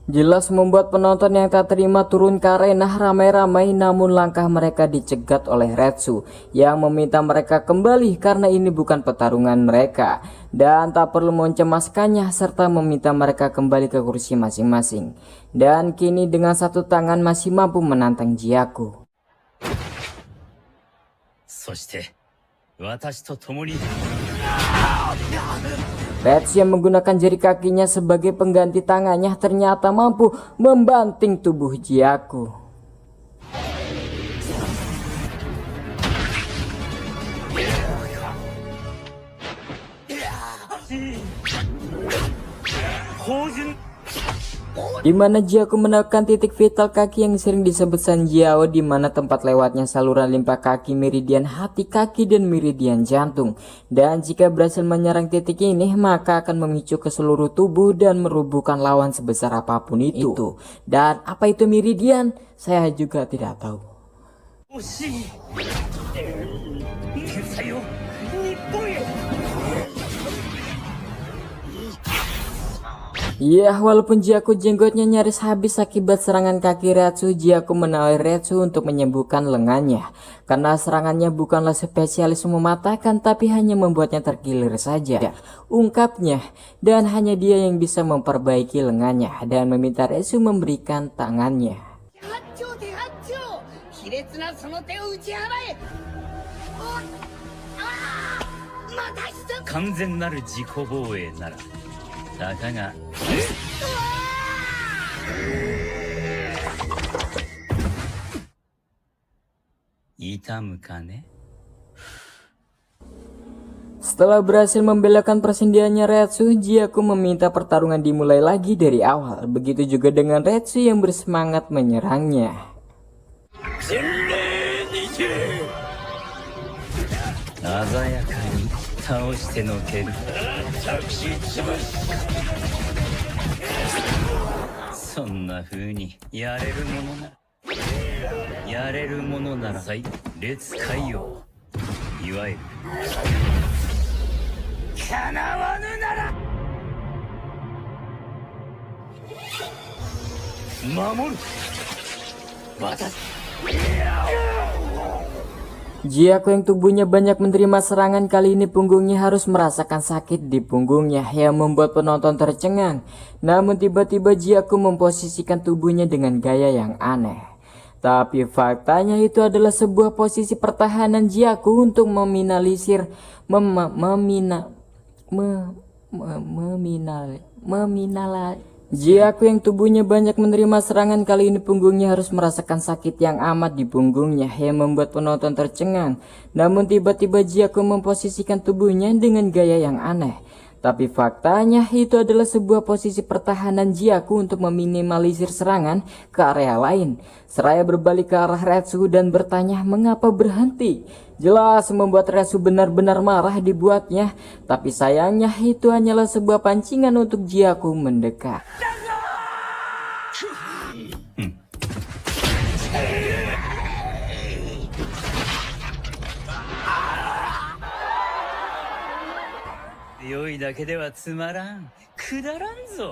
Jelas membuat penonton yang tak terima turun ke arena ramai-ramai, namun langkah mereka dicegat oleh Retsu yang meminta mereka kembali karena ini bukan pertarungan mereka dan tak perlu mencemaskannya serta meminta mereka kembali ke kursi masing-masing. Dan kini dengan satu tangan masih mampu menantang Jiako. Retsu yang menggunakan jari kakinya sebagai pengganti tangannya ternyata mampu membanting tubuh Jiako. di mana Jiaku menekan titik vital kaki yang sering disebut Sanjiao, di mana tempat lewatnya saluran limpa kaki, meridian hati kaki, dan meridian jantung. Dan jika berhasil menyerang titik ini, maka akan memicu ke seluruh tubuh dan merubuhkan lawan sebesar apapun itu. Dan apa itu meridian? Saya juga tidak tahu. Ya, walaupun Jiaku jenggotnya nyaris habis akibat serangan kaki Retsu, Jiaku menawari Retsu untuk menyembuhkan lengannya. Karena serangannya bukanlah spesialis mematahkan, tapi hanya membuatnya terkilir saja, ungkapnya. Dan hanya dia yang bisa memperbaiki lengannya, dan meminta Retsu memberikan tangannya. Setelah berhasil membelokkan persendiannya Retsu, Jiaku meminta pertarungan dimulai lagi dari awal. Begitu juga dengan Retsu yang bersemangat menyerangnya. Jiaku yang tubuhnya banyak menerima serangan kali ini punggungnya harus merasakan sakit di punggungnya yang membuat penonton tercengang. Namun tiba-tiba Jiaku memposisikan tubuhnya dengan gaya yang aneh. Tapi faktanya itu adalah sebuah posisi pertahanan Jiaku untuk meminimalisir Jiaku yang tubuhnya banyak menerima serangan kali ini punggungnya harus merasakan sakit yang amat di punggungnya yang membuat penonton tercengang. Namun tiba-tiba Jiaku memposisikan tubuhnya dengan gaya yang aneh. Tapi faktanya itu adalah sebuah posisi pertahanan Jiaku untuk meminimalisir serangan ke area lain. Seraya berbalik ke arah Retsu dan bertanya mengapa berhenti. Jelas membuat Retsu benar-benar marah dibuatnya. Tapi sayangnya itu hanyalah sebuah pancingan untuk Jiaku mendekat.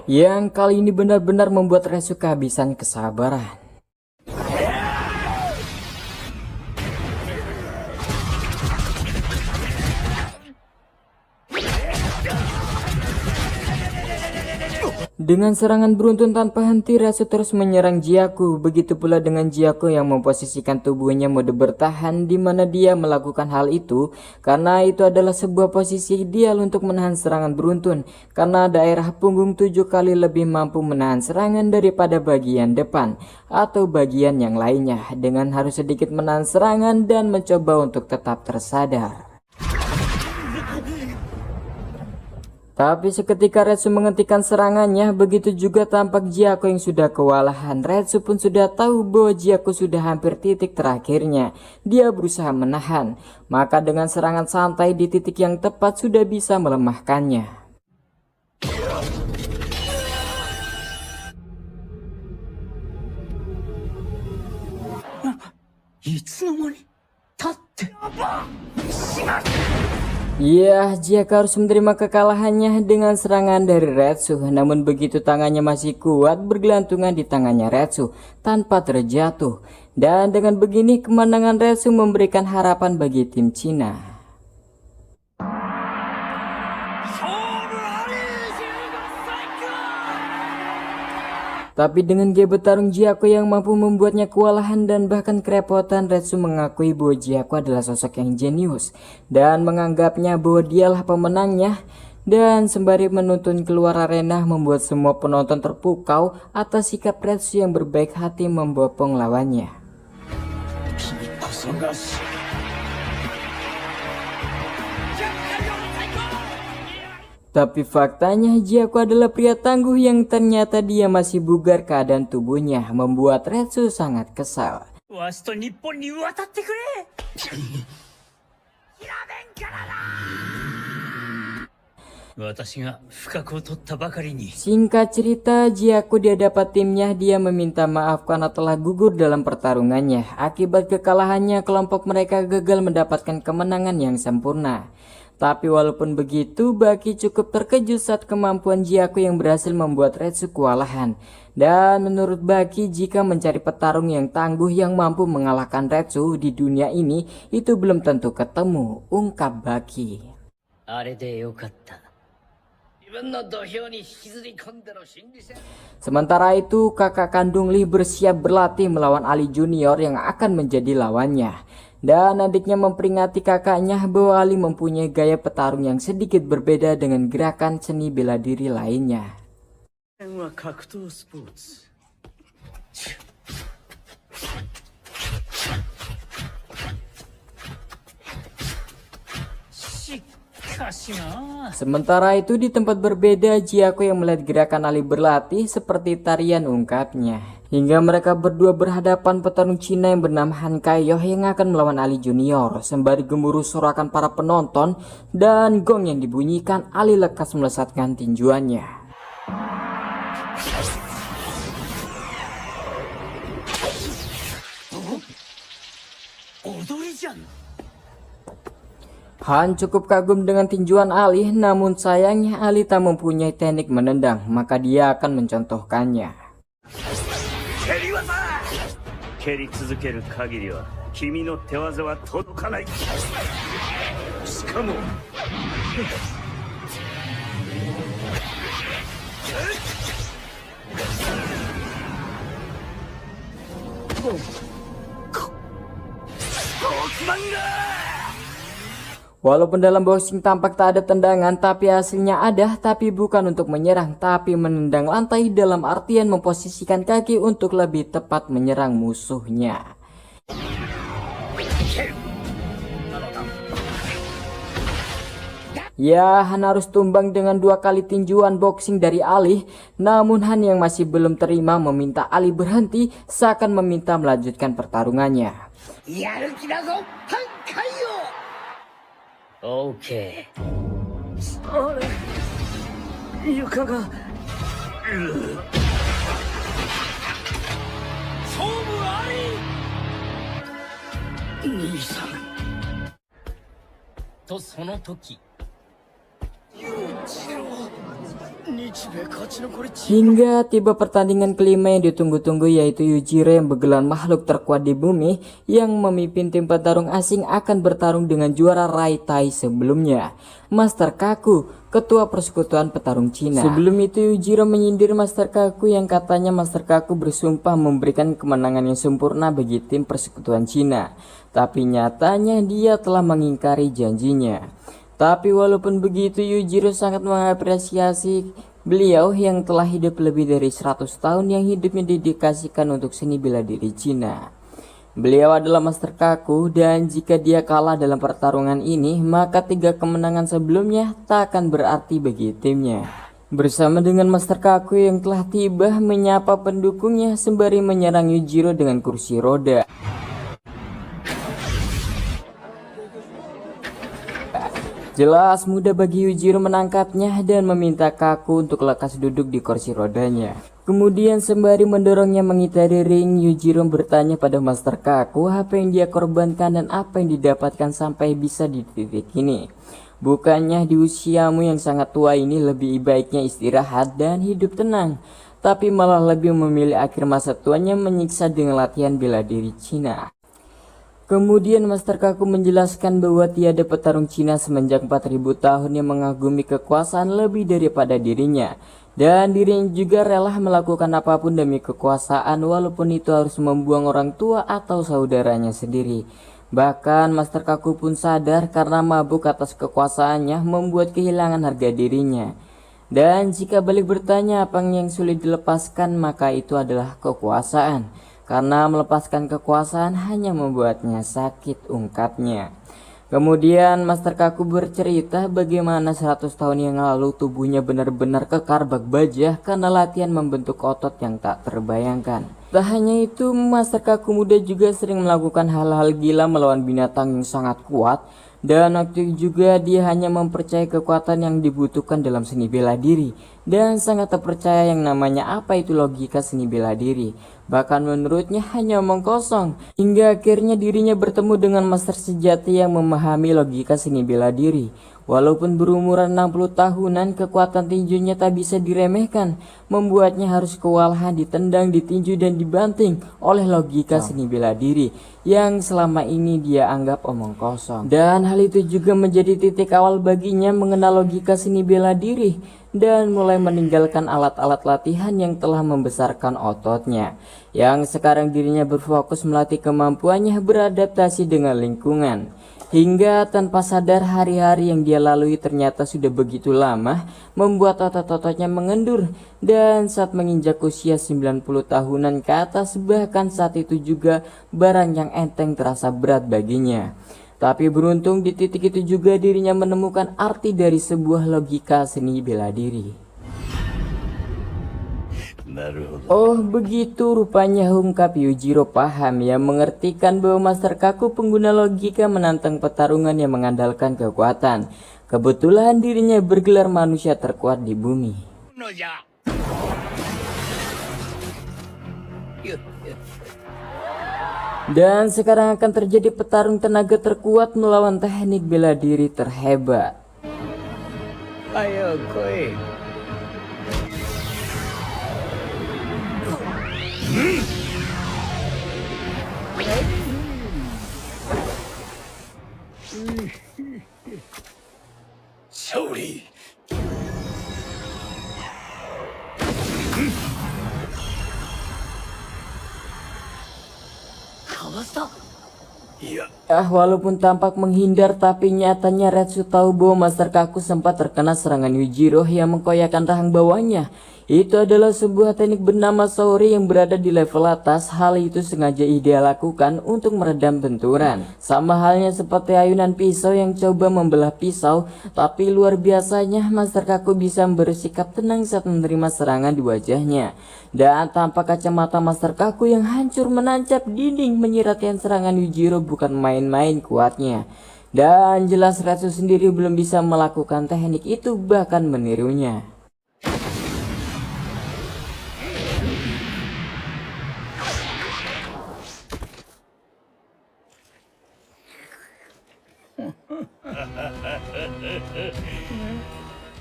Yang kali ini benar-benar membuat Retsu kehabisan kesabaran. Dengan serangan beruntun tanpa henti, Retsu terus menyerang Jiaku. Begitu pula dengan Jiaku yang memposisikan tubuhnya mode bertahan, di mana dia melakukan hal itu karena itu adalah sebuah posisi ideal untuk menahan serangan beruntun. Karena daerah punggung 7 kali lebih mampu menahan serangan daripada bagian depan atau bagian yang lainnya, dengan harus sedikit menahan serangan dan mencoba untuk tetap tersadar. Tapi seketika Retsu menghentikan serangannya, begitu juga tampak Jiaku yang sudah kewalahan. Retsu pun sudah tahu bahwa Jiaku sudah hampir titik terakhirnya. Dia berusaha menahan, maka dengan serangan santai di titik yang tepat sudah bisa melemahkannya. Ya, Jiaku harus menerima kekalahannya dengan serangan dari Retsu. Namun begitu tangannya masih kuat bergelantungan di tangannya Retsu tanpa terjatuh. Dan dengan begini kemenangan Retsu memberikan harapan bagi tim Cina. Tapi dengan gaya bertarung Jiaku yang mampu membuatnya kewalahan dan bahkan kerepotan, Retsu mengakui bahwa Jiaku adalah sosok yang jenius dan menganggapnya bahwa dialah pemenangnya. Dan sembari menuntun keluar arena, membuat semua penonton terpukau atas sikap Retsu yang berbaik hati membopong lawannya. Tapi faktanya Jiako adalah pria tangguh yang ternyata dia masih bugar. Keadaan tubuhnya membuat Retsu sangat kesal. わしと日本に渡ってくれ。 私が不覚を取ったばかりに。 Singkat cerita, Jiako di hadapan timnya dia meminta maaf karena telah gugur dalam pertarungannya. Akibat kekalahannya, kelompok mereka gagal mendapatkan kemenangan yang sempurna. Tapi walaupun begitu, Baki cukup terkejut saat kemampuan Jiako yang berhasil membuat Retsu kewalahan. Dan menurut Baki, jika mencari petarung yang tangguh yang mampu mengalahkan Retsu di dunia ini, itu belum tentu ketemu, ungkap Baki. あれでよかった。 Sementara itu, kakak kandung Lee bersiap berlatih melawan Ali Junior yang akan menjadi lawannya. Dan adiknya memperingati kakaknya bahwa Ali mempunyai gaya petarung yang sedikit berbeda dengan gerakan seni bela diri lainnya. Sementara itu di tempat berbeda, Jiako yang melihat gerakan Ali berlatih seperti tarian, ungkapnya. Hingga mereka berdua berhadapan, petarung Cina yang bernama Han Kaiyo yang akan melawan Ali Junior. Sembari gemuruh sorakan para penonton dan gong yang dibunyikan, Ali lekas melesatkan tinjuannya. Han cukup kagum dengan tinjuan Ali, namun sayangnya Ali tak mempunyai teknik menendang, maka dia akan mencontohkannya. Walaupun dalam boxing tampak tak ada tendangan, tapi hasilnya ada, tapi bukan untuk menyerang, tapi menendang lantai dalam artian memposisikan kaki untuk lebih tepat menyerang musuhnya. Ya, Han harus tumbang dengan 2 kali tinjuan boxing dari Ali, namun Han yang masih belum terima meminta Ali berhenti, seakan meminta melanjutkan pertarungannya. OK。あれ、床が。勝負あり。兄さん。とその時。Hingga tiba pertandingan kelima yang ditunggu-tunggu, yaitu Yujiro yang bergelar makhluk terkuat di bumi yang memimpin tim petarung asing akan bertarung dengan juara Rai Tai sebelumnya, Master Kaku, ketua persekutuan petarung Cina. Sebelum itu Yujiro menyindir Master Kaku yang katanya Master Kaku bersumpah memberikan kemenangan yang sempurna bagi tim persekutuan Cina, tapi nyatanya dia telah mengingkari janjinya. Tapi walaupun begitu, Yujiro sangat mengapresiasi beliau yang telah hidup lebih dari 100 tahun yang hidupnya didedikasikan untuk seni bela diri Cina. Beliau adalah Master Kaku, dan jika dia kalah dalam pertarungan ini, maka 3 kemenangan sebelumnya tak akan berarti bagi timnya. Bersama dengan Master Kaku yang telah tiba, menyapa pendukungnya sembari menyerang Yujiro dengan kursi roda. Jelas mudah bagi Yujiro menangkapnya dan meminta Kaku untuk lekas duduk di kursi rodanya. Kemudian sembari mendorongnya mengitari ring, Yujiro bertanya pada Master Kaku apa yang dia korbankan dan apa yang didapatkan sampai bisa di titik ini. Bukannya di usiamu yang sangat tua ini lebih baiknya istirahat dan hidup tenang, tapi malah lebih memilih akhir masa tuanya menyiksa dengan latihan bela diri Cina. Kemudian Master Kaku menjelaskan bahwa tiada petarung Cina semenjak 4000 tahun yang mengagumi kekuasaan lebih daripada dirinya, dan dirinya juga rela melakukan apapun demi kekuasaan walaupun itu harus membuang orang tua atau saudaranya sendiri. Bahkan Master Kaku pun sadar karena mabuk atas kekuasaannya membuat kehilangan harga dirinya. Dan jika balik bertanya apa yang sulit dilepaskan, maka itu adalah kekuasaan. Karena melepaskan kekuasaan hanya membuatnya sakit, ungkapnya. Kemudian Master Kaku bercerita bagaimana 100 tahun yang lalu tubuhnya benar-benar kekar bak baja karena latihan membentuk otot yang tak terbayangkan. Tak hanya itu, Master Kaku muda juga sering melakukan hal-hal gila melawan binatang yang sangat kuat. Dan waktu itu juga dia hanya mempercayai kekuatan yang dibutuhkan dalam seni bela diri dan sangat terpercaya yang namanya apa itu logika seni bela diri. Bahkan menurutnya hanya omong kosong, hingga akhirnya dirinya bertemu dengan master sejati yang memahami logika seni bela diri. Walaupun berumuran 60 tahunan, kekuatan tinjunya tak bisa diremehkan, membuatnya harus kewalahan ditendang, ditinju dan dibanting oleh logika seni bela diri yang selama ini dia anggap omong kosong. Dan hal itu juga menjadi titik awal baginya mengenal logika seni bela diri dan mulai meninggalkan alat-alat latihan yang telah membesarkan ototnya. Yang sekarang dirinya berfokus melatih kemampuannya beradaptasi dengan lingkungan. Hingga tanpa sadar hari-hari yang dia lalui ternyata sudah begitu lama membuat otot-ototnya mengendur. Dan saat menginjak usia 90 tahunan ke atas, bahkan saat itu juga barang yang enteng terasa berat baginya. Tapi beruntung di titik itu juga dirinya menemukan arti dari sebuah logika seni bela diri. Oh begitu rupanya, ungkap Yujiro paham yang mengertikan bahwa Master Kaku pengguna logika menantang pertarungan yang mengandalkan kekuatan. Kebetulan dirinya bergelar manusia terkuat di bumi. Dan sekarang akan terjadi petarung tenaga terkuat melawan teknik bela diri terhebat. Ayo koi. Sorry. Walaupun tampak menghindar, tapi nyatanya Retsu tahu bahwa Master Kaku sempat terkena serangan Yujiro yang mengkoyakkan rahang bawahnya. Itu adalah sebuah teknik bernama Saori yang berada di level atas. Hal itu sengaja dia lakukan untuk meredam benturan. Sama halnya seperti ayunan pisau yang coba membelah pisau. Tapi luar biasanya Master Kaku bisa bersikap tenang saat menerima serangan di wajahnya. Dan tampak kacamata Master Kaku yang hancur menancap dinding menyiratkan serangan Yujiro bukan main-main kuatnya. Dan jelas Retsu sendiri belum bisa melakukan teknik itu, bahkan menirunya.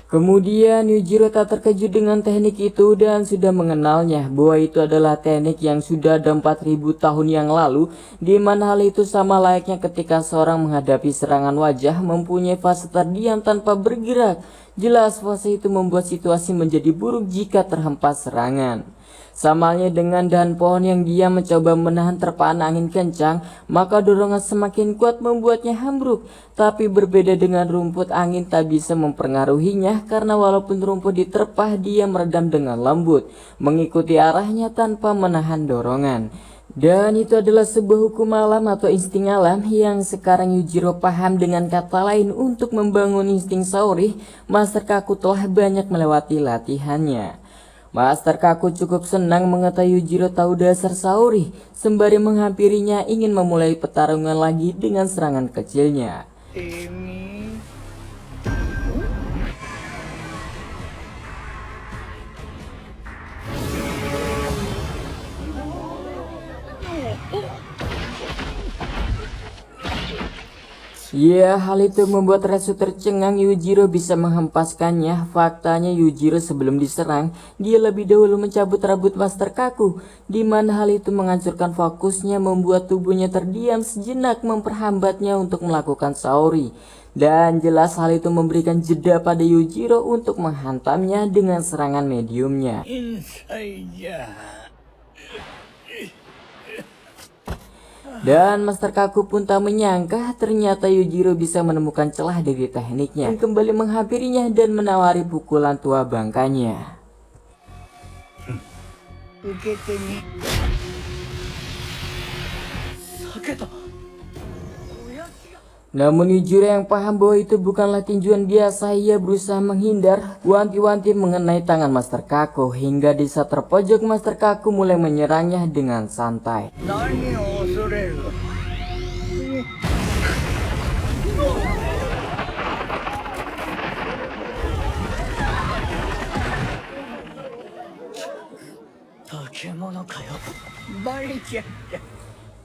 Kemudian Yujiro tak terkejut dengan teknik itu dan sudah mengenalnya bahwa itu adalah teknik yang sudah ada 4000 tahun yang lalu, di mana hal itu sama layaknya ketika seorang menghadapi serangan wajah mempunyai fase terdiam tanpa bergerak. Jelas fase itu membuat situasi menjadi buruk jika terhempas serangan. Sama halnya dengan dahan pohon yang dia mencoba menahan terpaan angin kencang, maka dorongan semakin kuat membuatnya ambruk. Tapi berbeda dengan rumput, angin tak bisa mempengaruhinya karena walaupun rumput diterpah, dia meredam dengan lembut, mengikuti arahnya tanpa menahan dorongan. Dan itu adalah sebuah hukum alam atau insting alam yang sekarang Yujiro paham. Dengan kata lain, untuk membangun insting Saori, Master Kaku telah banyak melewati latihannya. Master Kaku cukup senang mengetahui Yujiro tahu dasar Saori, sembari menghampirinya ingin memulai pertarungan lagi dengan serangan kecilnya. Ya, hal itu membuat Retsu tercengang. Yujiro bisa menghempaskannya. Faktanya Yujiro sebelum diserang, dia lebih dahulu mencabut rambut Master Kaku, di mana hal itu menghancurkan fokusnya, membuat tubuhnya terdiam sejenak, memperhambatnya untuk melakukan Saori. Dan jelas hal itu memberikan jeda pada Yujiro untuk menghantamnya dengan serangan mediumnya. Dan Master Kaku pun tak menyangka ternyata Yujiro bisa menemukan celah dari tekniknya, dan kembali menghampirinya dan menawari pukulan tua bangkanya. Namun Yujiro yang paham bahwa itu bukanlah tinjuan biasa, ia berusaha menghindar, wanti-wanti mengenai tangan Master Kaku, hingga di saat terpojok Master Kaku mulai menyerangnya dengan santai. 何を恐れる。化け物かよ。バレちゃった。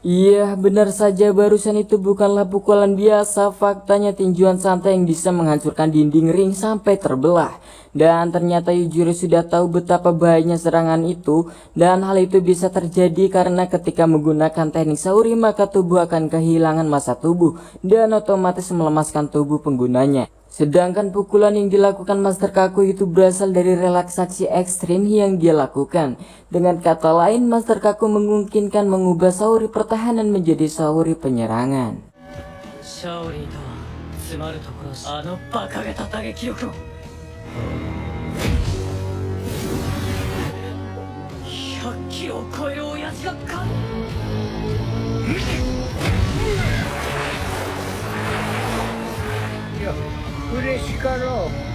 Iya, benar saja, barusan itu bukanlah pukulan biasa. Faktanya tinjuan santai yang bisa menghancurkan dinding ring sampai terbelah. Dan ternyata Yujiro sudah tahu betapa bahayanya serangan itu. Dan hal itu bisa terjadi karena ketika menggunakan teknik Saori maka tubuh akan kehilangan massa tubuh dan otomatis melemaskan tubuh penggunanya. Sedangkan pukulan yang dilakukan Master Kaku itu berasal dari relaksasi ekstrim yang dia lakukan. Dengan kata lain, Master Kaku memungkinkan mengubah Saori pertahanan menjadi Saori penyerangan. Saori to wa tsumaru tokoro ano bakageta dageki yoku no 100キロを超える親父がか いや、嬉しかろう。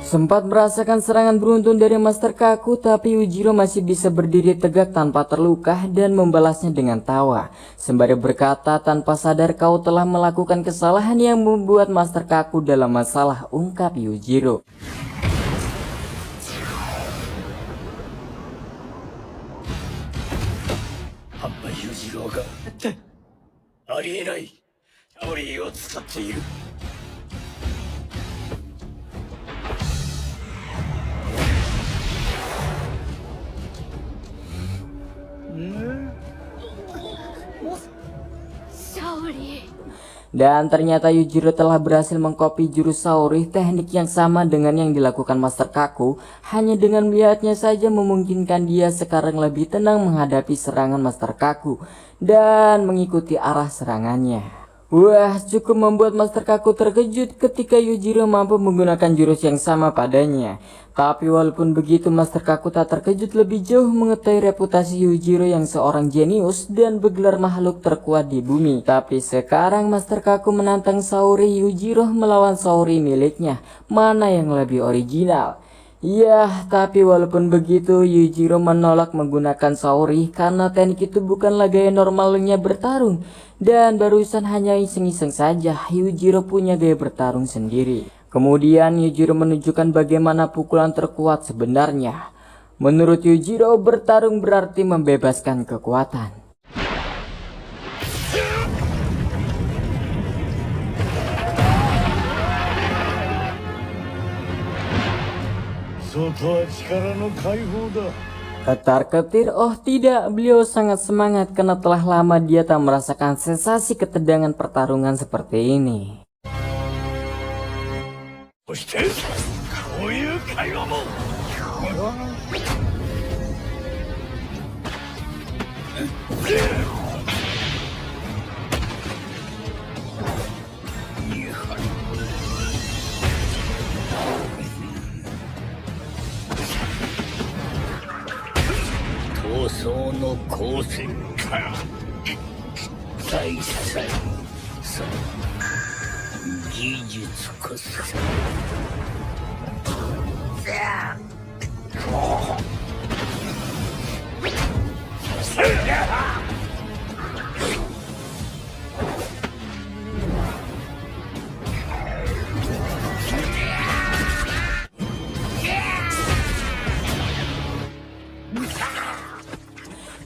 Sempat merasakan serangan beruntun dari Master Kaku, tapi Yujiro masih bisa berdiri tegak tanpa terluka dan membalasnya dengan tawa. Sembari berkata, tanpa sadar kau telah melakukan kesalahan yang membuat Master Kaku dalam masalah, ungkap Yujiro. Hamba Yujiro ga ありえない。俺を使っている。 Dan ternyata Yujiro telah berhasil mengkopi jurus Saori, teknik yang sama dengan yang dilakukan Master Kaku. Hanya dengan melihatnya saja memungkinkan dia sekarang lebih tenang menghadapi serangan Master Kaku dan mengikuti arah serangannya. Wah, cukup membuat Master Kaku terkejut ketika Yujiro mampu menggunakan jurus yang sama padanya. Tapi walaupun begitu, Master Kaku tak terkejut lebih jauh mengetahui reputasi Yujiro yang seorang jenius dan bergelar makhluk terkuat di bumi. Tapi sekarang Master Kaku menantang Saori Yujiro melawan Saori miliknya. Mana yang lebih original? Ya, tapi walaupun begitu Yujiro menolak menggunakan Saori karena teknik itu bukanlah gaya normalnya bertarung. Dan barusan hanya iseng-iseng saja, Yujiro punya gaya bertarung sendiri. Kemudian Yujiro menunjukkan bagaimana pukulan terkuat sebenarnya. Menurut Yujiro, bertarung berarti membebaskan kekuatan. Ketar-ketir, oh tidak, beliau sangat semangat karena telah lama dia tak merasakan sensasi ketegangan pertarungan seperti ini.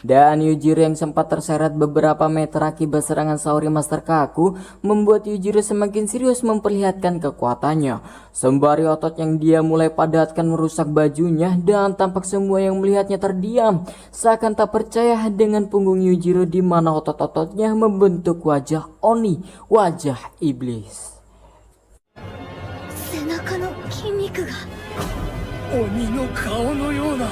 Dan Yujiro yang sempat terseret beberapa meter akibat serangan Saori Master Kaku membuat Yujiro semakin serius memperlihatkan kekuatannya. Sembari otot yang dia mulai padatkan merusak bajunya dan tampak semua yang melihatnya terdiam. Seakan tak percaya dengan punggung Yujiro di mana otot-ototnya membentuk wajah Oni, wajah iblis. Oni no kao no yona.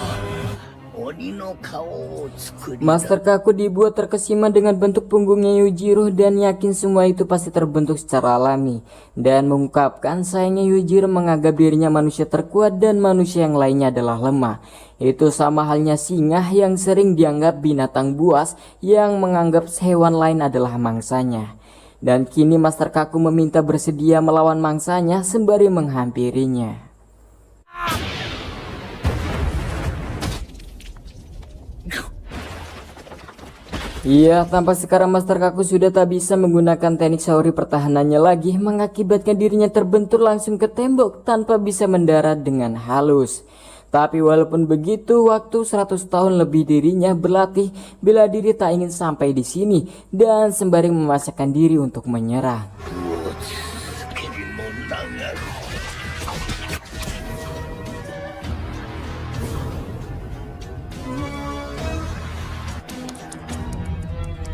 鬼の顔を作り出す。 Master Kaku dibuat terkesima dengan bentuk punggungnya Yujiro dan yakin semua itu pasti terbentuk secara alami. Dan mengungkapkan sayangnya Yujiro menganggap dirinya manusia terkuat dan manusia yang lainnya adalah lemah. Itu sama halnya singa yang sering dianggap binatang buas yang menganggap hewan lain adalah mangsanya. Dan kini Master Kaku meminta bersedia melawan mangsanya sembari menghampirinya. Iya, tampak sekarang Master Kaku sudah tak bisa menggunakan teknik Saori pertahanannya lagi, mengakibatkan dirinya terbentur langsung ke tembok tanpa bisa mendarat dengan halus. Tapi walaupun begitu, waktu 100 tahun lebih dirinya berlatih bela diri tak ingin sampai di sini dan sembari memaksakan diri untuk menyerang.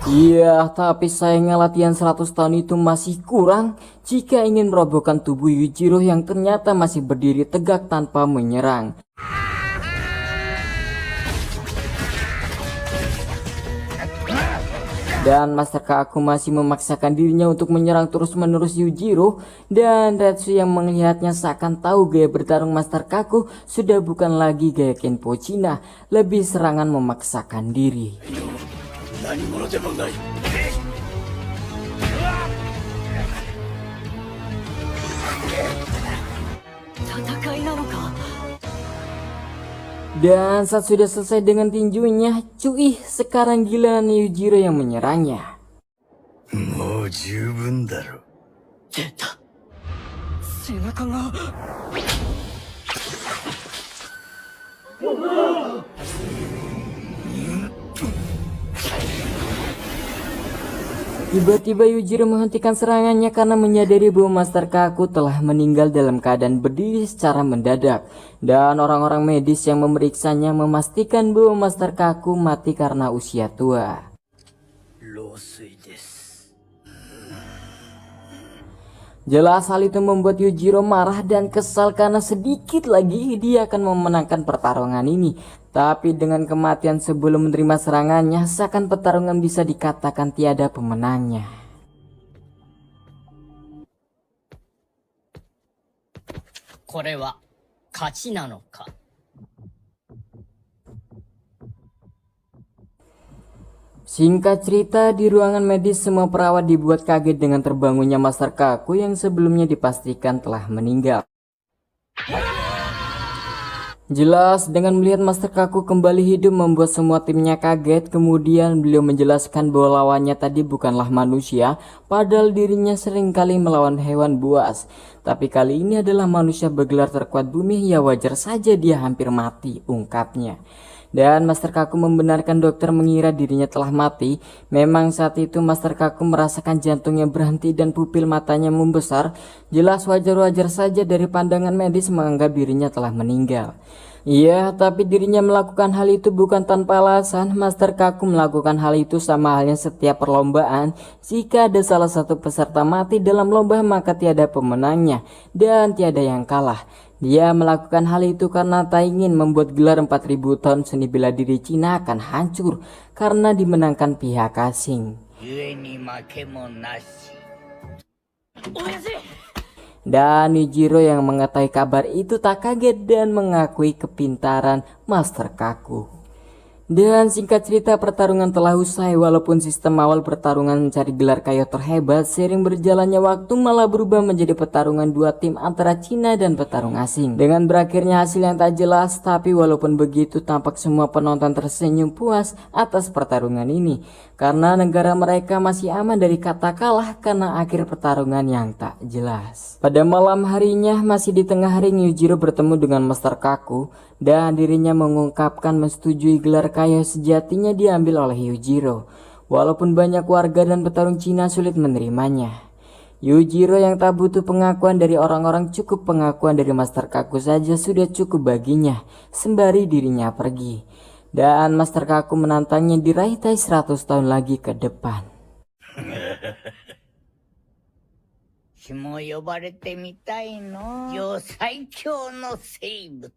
Iya, tapi sayangnya latihan 100 tahun itu masih kurang jika ingin merobohkan tubuh Yujiro yang ternyata masih berdiri tegak tanpa menyerang. Dan Master Kaku masih memaksakan dirinya untuk menyerang terus-menerus Yujiro, dan Retsu yang melihatnya seakan tahu gaya bertarung Master Kaku sudah bukan lagi gaya Kenpo Cina, lebih serangan memaksakan diri. Dan saat sudah selesai dengan tinjunya, cuy, sekarang giliran Yujiro yang menyerangnya. Tiba-tiba Yujiro menghentikan serangannya karena menyadari bahwa Master Kaku telah meninggal dalam keadaan berdiri secara mendadak. Dan orang-orang medis yang memeriksanya memastikan bahwa Master Kaku mati karena usia tua. Jelas hal itu membuat Yujiro marah dan kesal karena sedikit lagi dia akan memenangkan pertarungan ini. Tapi dengan kematian sebelum menerima serangannya, seakan pertarungan bisa dikatakan tiada pemenangnya. Kore wa kachi nano ka? Singkat cerita, di ruangan medis semua perawat dibuat kaget dengan terbangunnya Master Kaku yang sebelumnya dipastikan telah meninggal. Jelas dengan melihat Master Kaku kembali hidup membuat semua timnya kaget. Kemudian beliau menjelaskan bahwa lawannya tadi bukanlah manusia, padahal dirinya seringkali melawan hewan buas. Tapi kali ini adalah manusia bergelar terkuat bumi, ya wajar saja dia hampir mati, ungkapnya. Dan Master Kaku membenarkan dokter mengira dirinya telah mati. Memang saat itu Master Kaku merasakan jantungnya berhenti dan pupil matanya membesar. Jelas wajar-wajar saja dari pandangan medis menganggap dirinya telah meninggal. Iya, tapi dirinya melakukan hal itu bukan tanpa alasan. Master Kaku melakukan hal itu sama halnya setiap perlombaan. Jika ada salah satu peserta mati dalam lomba, maka tiada pemenangnya dan tiada yang kalah. Dia melakukan hal itu karena tak ingin membuat gelar 4000 tahun seni bela diri Cina akan hancur karena dimenangkan pihak asing. Dan Yujiro yang mengetahui kabar itu tak kaget dan mengakui kepintaran Master Kaku. Dan singkat cerita, pertarungan telah usai. Walaupun sistem awal pertarungan mencari gelar kayo terhebat, seiring berjalannya waktu malah berubah menjadi pertarungan dua tim antara Cina dan petarung asing. Dengan berakhirnya hasil yang tak jelas, tapi walaupun begitu tampak semua penonton tersenyum puas atas pertarungan ini. Karena negara mereka masih aman dari kata kalah karena akhir pertarungan yang tak jelas. Pada malam harinya, masih di tengah hari, Yujiro bertemu dengan Master Kaku. Dan dirinya mengungkapkan menyetujui gelar kayo sejatinya diambil oleh Yujiro. Walaupun banyak warga dan petarung Cina sulit menerimanya. Yujiro yang tak butuh pengakuan dari orang-orang, cukup pengakuan dari Master Kaku saja sudah cukup baginya, sembari dirinya pergi. Dan Master Kaku menantangnya diraih tai 100 tahun lagi ke depan. 私も呼ばれてみたいの。最強の生物。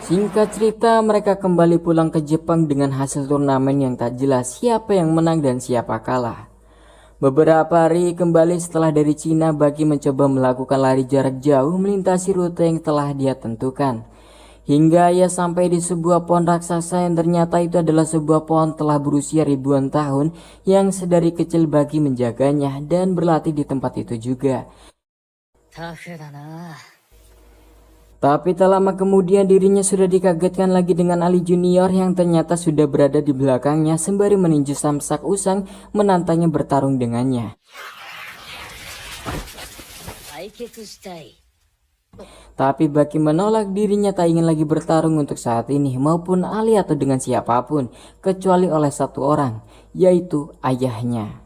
Singkat cerita, mereka kembali pulang ke Jepang dengan hasil turnamen yang tak jelas siapa yang menang dan siapa kalah. Beberapa hari kembali setelah dari Cina, Baki mencoba melakukan lari jarak jauh melintasi rute yang telah dia tentukan. Hingga ia sampai di sebuah pohon raksasa yang ternyata itu adalah sebuah pohon telah berusia ribuan tahun yang sedari kecil Baki menjaganya dan berlatih di tempat itu juga. Tapi tak lama kemudian dirinya sudah dikagetkan lagi dengan Ali Junior yang ternyata sudah berada di belakangnya sembari meninju Samsak Usang menantangnya bertarung dengannya. Tapi Baki menolak, dirinya tak ingin lagi bertarung untuk saat ini maupun Ali atau dengan siapapun kecuali oleh satu orang, yaitu ayahnya.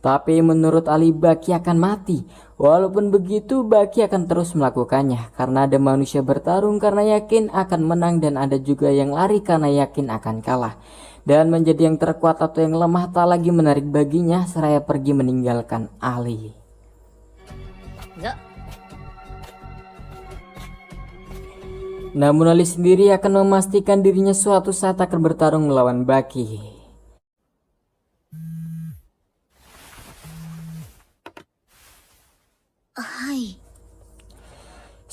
Tapi menurut Ali, Baki akan mati. Walaupun begitu, Baki akan terus melakukannya karena ada manusia bertarung karena yakin akan menang dan ada juga yang lari karena yakin akan kalah. Dan menjadi yang terkuat atau yang lemah tak lagi menarik baginya seraya pergi meninggalkan Ali. Namun Ali sendiri akan memastikan dirinya suatu saat akan bertarung melawan Baki.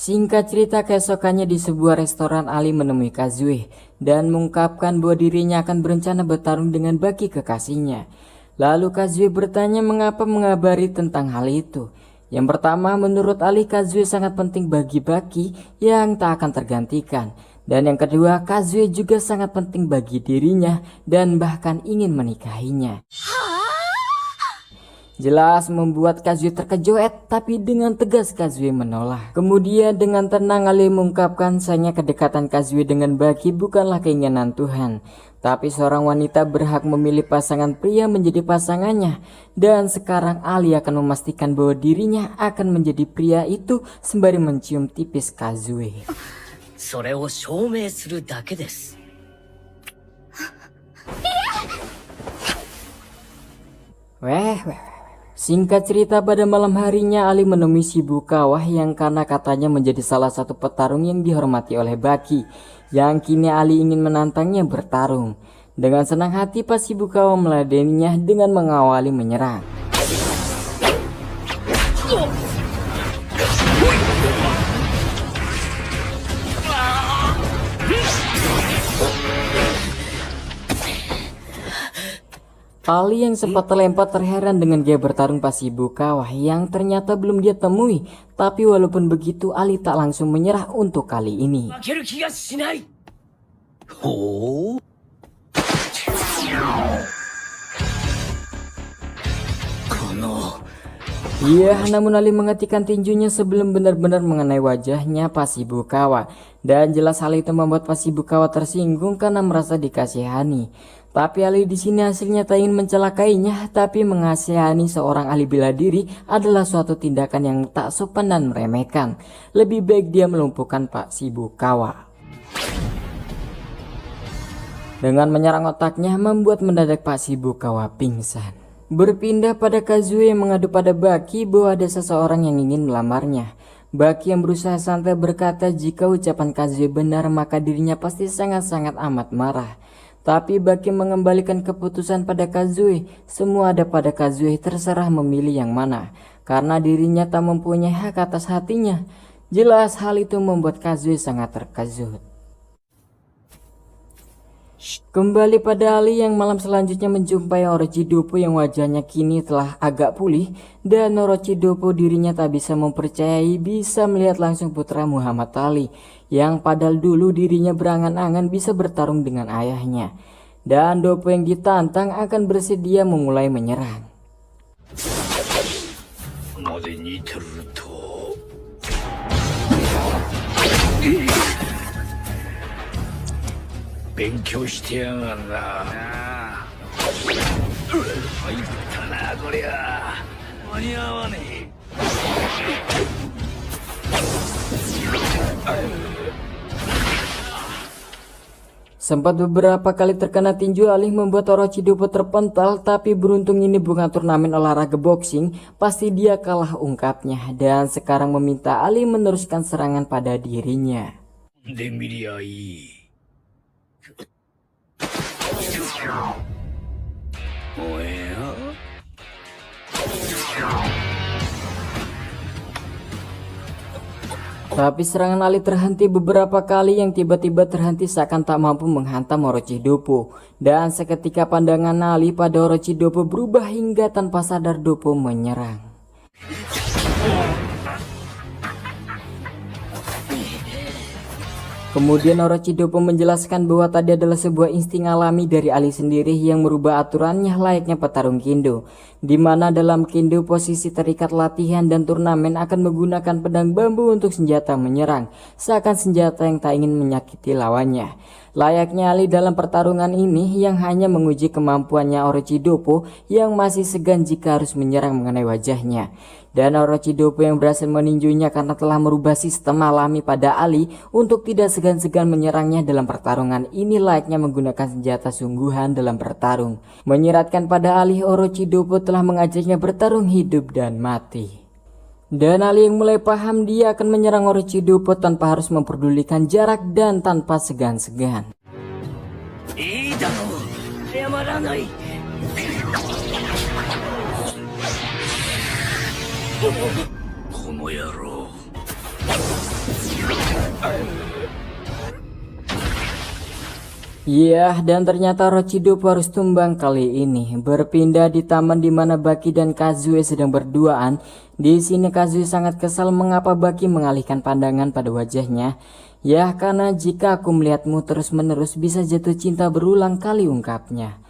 Singkat cerita, keesokannya di sebuah restoran Ali menemui Kazue dan mengungkapkan bahwa dirinya akan berencana bertarung dengan Baki kekasihnya. Lalu Kazue bertanya mengapa mengabari tentang hal itu. Yang pertama, menurut Ali, Kazue sangat penting bagi Baki yang tak akan tergantikan. Dan yang kedua, Kazue juga sangat penting bagi dirinya dan bahkan ingin menikahinya. Jelas membuat Kazue terkejut, tapi dengan tegas Kazue menolak. Kemudian dengan tenang Ali mengungkapkan sayangnya kedekatan Kazue dengan Baki bukanlah keinginan Tuhan, tapi seorang wanita berhak memilih pasangan pria menjadi pasangannya. Dan sekarang Ali akan memastikan bahwa dirinya akan menjadi pria itu sembari mencium tipis Kazue. Weh. Singkat cerita, pada malam harinya Ali menemui Shibukawa yang karena katanya menjadi salah satu petarung yang dihormati oleh Baki, yang kini Ali ingin menantangnya bertarung. Dengan senang hati pas Shibukawa meladeninya dengan mengawali menyerang. Ali yang sempat terlempar terheran dengan gaya bertarung pas Shibukawa yang ternyata belum dia temui. Tapi walaupun begitu, Ali tak langsung menyerah untuk kali ini. Iya, namun Ali menghentikan tinjunya sebelum benar-benar mengenai wajahnya pas Shibukawa. Dan jelas hal itu membuat pas Shibukawa tersinggung karena merasa dikasihani. Tapi Ali di sini hasilnya tak ingin mencelakainya, tapi mengasihani seorang ahli bela diri adalah suatu tindakan yang tak sopan dan meremehkan. Lebih baik dia melumpuhkan Pak Shibukawa. Dengan menyerang otaknya membuat mendadak Pak Shibukawa pingsan. Berpindah pada Kazue yang mengadu pada Baki bahwa ada seseorang yang ingin melamarnya. Baki yang berusaha santai berkata jika ucapan Kazue benar maka dirinya pasti sangat-sangat amat marah. Tapi Baki mengembalikan keputusan pada Kazue. Semua ada pada Kazue, terserah memilih yang mana. Karena dirinya tak mempunyai hak atas hatinya. Jelas hal itu membuat Kazue sangat terkejut. Kembali pada Ali yang malam selanjutnya menjumpai Orochidopo yang wajahnya kini telah agak pulih. Dan Orochidopo dirinya tak bisa mempercayai bisa melihat langsung putra Muhammad Ali. Yang padahal dulu dirinya berangan-angan bisa bertarung dengan ayahnya. Dan Dopo yang ditantang akan bersedia memulai menyerang. Sempat beberapa kali terkena tinju Ali membuat Orochidopo terpental, tapi beruntung ini bukan turnamen olahraga boxing, pasti dia kalah ungkapnya dan sekarang meminta Ali meneruskan serangan pada dirinya. でみりゃいい。おや？ Tapi serangan Ali terhenti beberapa kali yang tiba-tiba terhenti seakan tak mampu menghantam Orochidopo. Dan seketika pandangan Ali pada Orochidopo berubah hingga tanpa sadar Dopo menyerang. Kemudian Orochidopo menjelaskan bahwa tadi adalah sebuah insting alami dari Ali sendiri yang merubah aturannya layaknya petarung Kendo, di mana dalam Kendo posisi terikat latihan dan turnamen akan menggunakan pedang bambu untuk senjata menyerang, seakan senjata yang tak ingin menyakiti lawannya. Layaknya Ali dalam pertarungan ini yang hanya menguji kemampuannya Orochidopo yang masih segan jika harus menyerang mengenai wajahnya. Dan Orochidopo yang berhasil meninjunya karena telah merubah sistem alami pada Ali untuk tidak segan-segan menyerangnya dalam pertarungan ini layaknya menggunakan senjata sungguhan dalam bertarung. Menyiratkan pada Ali Orochidopo telah mengajaknya bertarung hidup dan mati. Dan Ali yang mulai paham dia akan menyerang Orochidopo tanpa harus memperdulikan jarak dan tanpa segan-segan. この野郎。 Iya, dan ternyata Orochidopo harus tumbang kali ini. Berpindah di taman di mana Baki dan Kazue sedang berduaan. Di sini Kazue sangat kesal mengapa Baki mengalihkan pandangan pada wajahnya. Ya, karena jika aku melihatmu terus-menerus bisa jatuh cinta berulang kali, ungkapnya.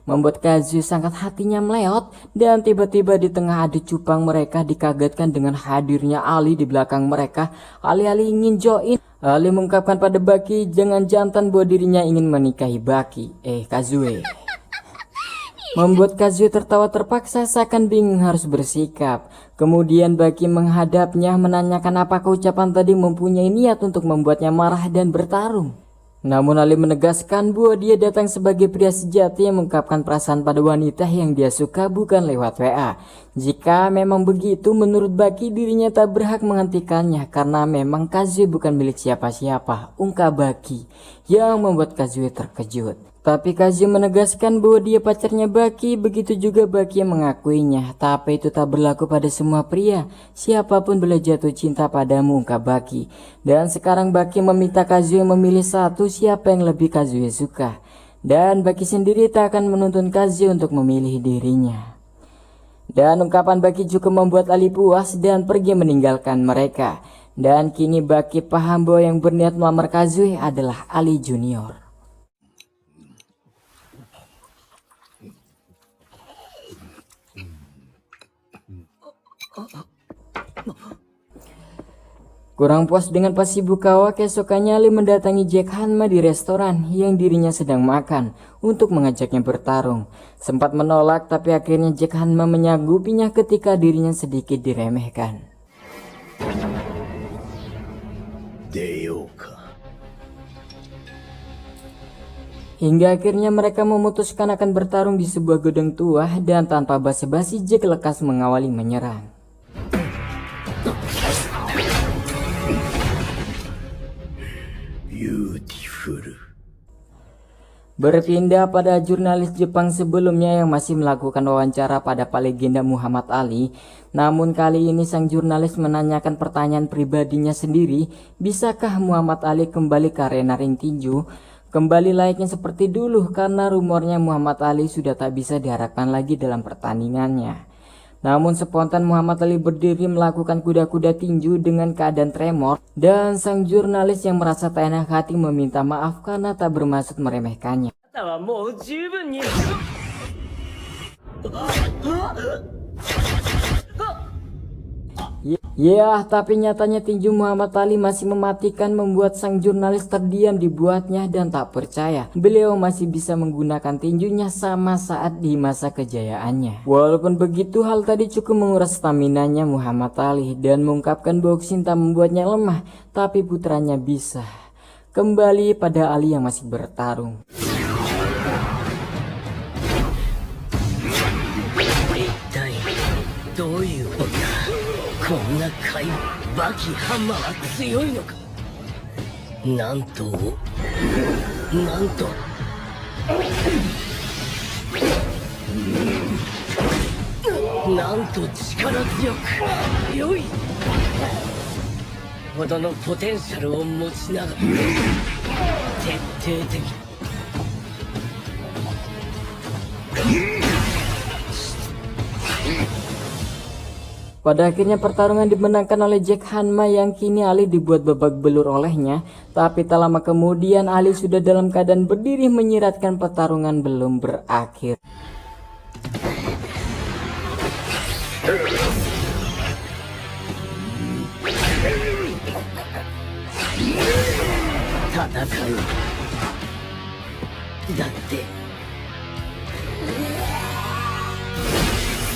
Membuat Kazue sangat hatinya meleot dan tiba-tiba di tengah adu cupang mereka dikagetkan dengan hadirnya Ali di belakang mereka. Ali ingin join. Ali mengungkapkan pada Baki jangan jantan bahwa dirinya ingin menikahi Baki, Kazue. Membuat Kazue tertawa terpaksa seakan bingung harus bersikap. Kemudian Baki menghadapnya menanyakan apakah ucapan tadi mempunyai niat untuk membuatnya marah dan bertarung. Namun Ali menegaskan bahwa dia datang sebagai pria sejati yang mengungkapkan perasaan pada wanita yang dia suka bukan lewat WA. Jika memang begitu menurut Baki dirinya tak berhak menghentikannya karena memang Kazue bukan milik siapa-siapa, ungkap Baki yang membuat Kazue terkejut. Tapi Kazue menegaskan bahwa dia pacarnya Baki, begitu juga Baki yang mengakuinya. Tapi itu tak berlaku pada semua pria, siapapun boleh jatuh cinta padamu, ungkap Baki. Dan sekarang Baki meminta Kazue memilih satu siapa yang lebih Kazue suka. Dan Baki sendiri tak akan menuntun Kazue untuk memilih dirinya. Dan ungkapan Baki juga membuat Ali puas dan pergi meninggalkan mereka. Dan kini Baki paham bahwa yang berniat melamar Kazue adalah Ali Junior. Kurang puas dengan pasti Bukawa, keesokannya Ali mendatangi Jack Hanma di restoran yang dirinya sedang makan untuk mengajaknya bertarung. Sempat menolak tapi akhirnya Jack Hanma menyanggupinya ketika dirinya sedikit diremehkan. Hingga akhirnya mereka memutuskan akan bertarung di sebuah gedung tua dan tanpa basa-basi Jack lekas mengawali menyerang. Berpindah pada jurnalis Jepang sebelumnya yang masih melakukan wawancara pada legenda Muhammad Ali. Namun kali ini sang jurnalis menanyakan pertanyaan pribadinya sendiri, bisakah Muhammad Ali kembali ke arena ring tinju? Kembali layaknya seperti dulu karena rumornya Muhammad Ali sudah tak bisa diharapkan lagi dalam pertandingannya. Namun spontan Muhammad Ali berdiri melakukan kuda-kuda tinju dengan keadaan tremor dan sang jurnalis yang merasa tak enak hati meminta maaf karena tak bermaksud meremehkannya. Ya, tapi nyatanya tinju Muhammad Ali masih mematikan membuat sang jurnalis terdiam dibuatnya dan tak percaya beliau masih bisa menggunakan tinjunya sama saat di masa kejayaannya. Walaupun begitu hal tadi cukup menguras staminanya Muhammad Ali dan mengungkapkan bahwa Sinta membuatnya lemah, tapi putranya bisa. Kembali pada Ali yang masih bertarung. なんとなんとなんと力強く良いほどのポテンシャルを持ちながら徹底的Pada akhirnya pertarungan dimenangkan oleh Jack Hanma yang kini Ali dibuat babak belur olehnya. Tapi tak lama kemudian Ali sudah dalam keadaan berdiri menyiratkan pertarungan belum berakhir.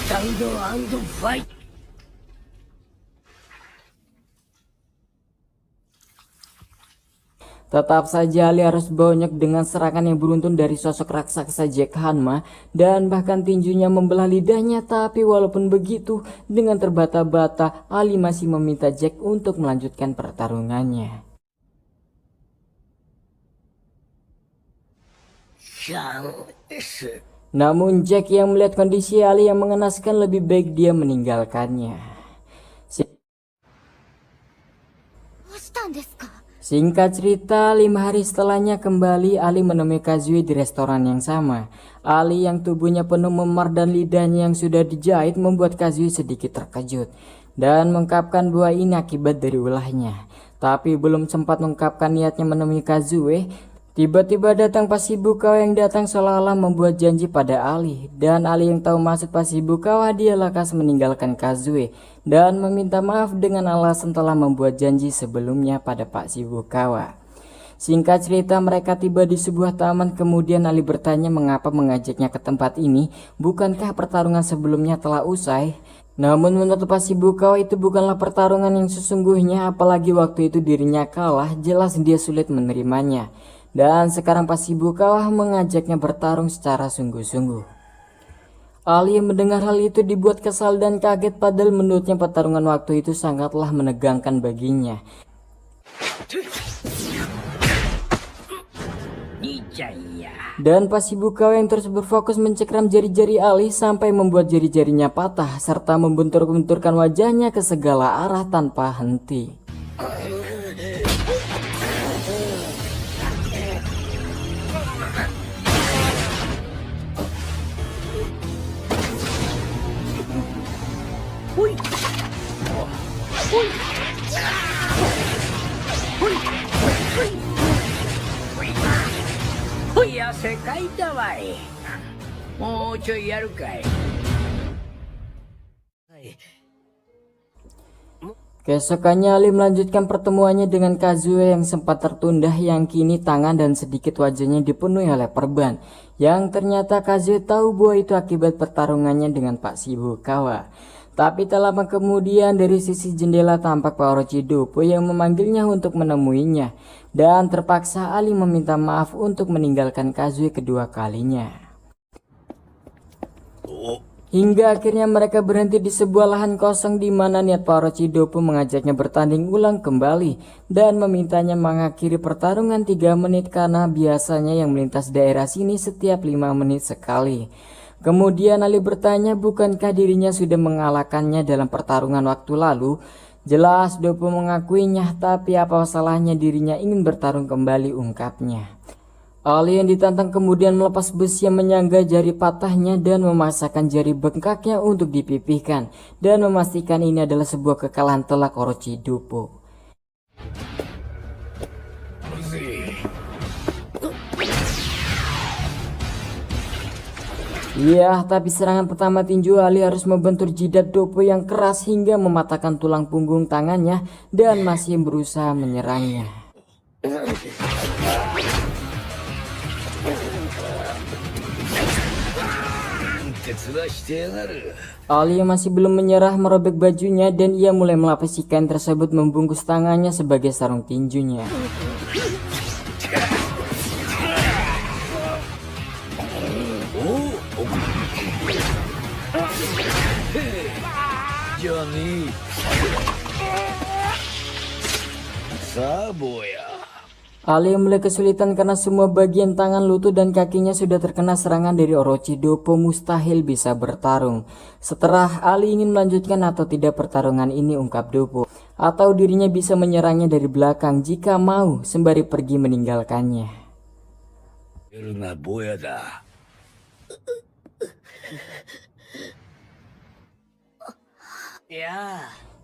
Stand and fight. Tetap saja Ali harus banyak dengan serangan yang beruntun dari sosok raksasa Jack Hanma dan bahkan tinjunya membelah lidahnya. Tapi walaupun begitu, dengan terbata-bata Ali masih meminta Jack untuk melanjutkan pertarungannya. Namun Jack yang melihat kondisi Ali yang mengenaskan lebih baik dia meninggalkannya. Singkat cerita, 5 hari setelahnya kembali Ali menemui Kazue di restoran yang sama. Ali yang tubuhnya penuh memar dan lidahnya yang sudah dijahit membuat Kazue sedikit terkejut dan mengungkapkan bahwa ini akibat dari ulahnya. Tapi belum sempat mengungkapkan niatnya menemui Kazue, tiba-tiba datang Pashibukawa yang datang seolah-olah membuat janji pada Ali. Dan Ali yang tahu maksud Pashibukawa, dia lekas meninggalkan Kazue dan meminta maaf dengan alasan telah membuat janji sebelumnya pada Pashibukawa. Singkat cerita, mereka tiba di sebuah taman. Kemudian Ali bertanya mengapa mengajaknya ke tempat ini. Bukankah pertarungan sebelumnya telah usai? Namun menurut Pashibukawa itu bukanlah pertarungan yang sesungguhnya, apalagi waktu itu dirinya kalah, jelas dia sulit menerimanya. Dan sekarang Pashibukawa mengajaknya bertarung secara sungguh-sungguh. Ali yang mendengar hal itu dibuat kesal dan kaget, padahal menurutnya pertarungan waktu itu sangatlah menegangkan baginya. Dan Pashibukawa yang terus berfokus mencekram jari-jari Ali sampai membuat jari-jarinya patah serta membentur-benturkan wajahnya ke segala arah tanpa henti. Keesokannya Ali melanjutkan pertemuannya dengan Kazue yang sempat tertunda, yang kini tangan dan sedikit wajahnya dipenuhi oleh perban. Yang ternyata Kazue tahu bahwa itu akibat pertarungannya dengan Pashibukawa. Tapi tak lama kemudian dari sisi jendela tampak Pak Orochidopo yang memanggilnya untuk menemuinya. Dan terpaksa Ali meminta maaf untuk meninggalkan Kazue kedua kalinya. Hingga akhirnya mereka berhenti di sebuah lahan kosong di mana niat Pak Orochidopo mengajaknya bertanding ulang kembali dan memintanya mengakhiri pertarungan 3 menit karena biasanya yang melintas daerah sini setiap 5 menit sekali. Kemudian Ali bertanya bukankah dirinya sudah mengalahkannya dalam pertarungan waktu lalu. Jelas Dopo mengakuinya, tapi apa salahnya dirinya ingin bertarung kembali, ungkapnya. Ali yang ditantang kemudian melepas besi yang menyangga jari patahnya dan memasakkan jari bengkaknya untuk dipipihkan dan memastikan ini adalah sebuah kekalahan telak Orochidopo. Ya, tapi serangan pertama tinju Ali harus membentur jidat Dopo yang keras hingga mematahkan tulang punggung tangannya dan masih berusaha menyerangnya. Ali yang masih belum menyerah merobek bajunya dan ia mulai melapisi kain tersebut membungkus tangannya sebagai sarung tinjunya. Ali mulai kesulitan karena semua bagian tangan, lutut, dan kakinya sudah terkena serangan dari Orochidopo, mustahil bisa bertarung. Setelah Ali ingin melanjutkan atau tidak pertarungan ini, ungkap Doppo, atau dirinya bisa menyerangnya dari belakang jika mau, sembari pergi meninggalkannya.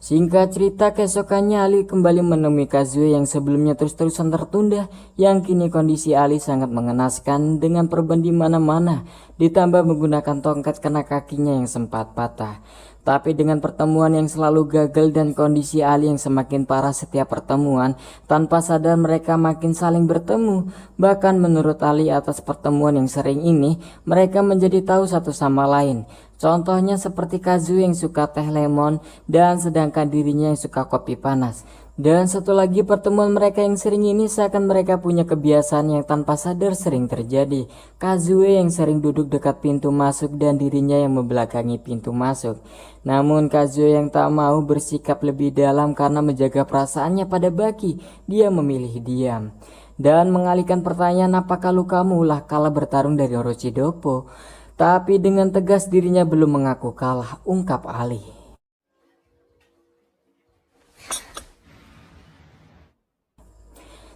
Singkat cerita, keesokannya Ali kembali menemui Kazue yang sebelumnya terus-terusan tertunda, yang kini kondisi Ali sangat mengenaskan dengan perban di mana-mana, ditambah menggunakan tongkat karena kakinya yang sempat patah. Tapi dengan pertemuan yang selalu gagal dan kondisi Ali yang semakin parah setiap pertemuan, tanpa sadar mereka makin saling bertemu. Bahkan menurut Ali, atas pertemuan yang sering ini, mereka menjadi tahu satu sama lain. Contohnya seperti Kazue yang suka teh lemon dan sedangkan dirinya yang suka kopi panas. Dan satu lagi, pertemuan mereka yang sering ini seakan mereka punya kebiasaan yang tanpa sadar sering terjadi. Kazue yang sering duduk dekat pintu masuk dan dirinya yang membelakangi pintu masuk. Namun Kazue yang tak mau bersikap lebih dalam karena menjaga perasaannya pada Baki, dia memilih diam dan mengalihkan pertanyaan apakah lukamu lah kala bertarung dari Orochidopo. Tapi dengan tegas dirinya belum mengaku kalah, ungkap Ali.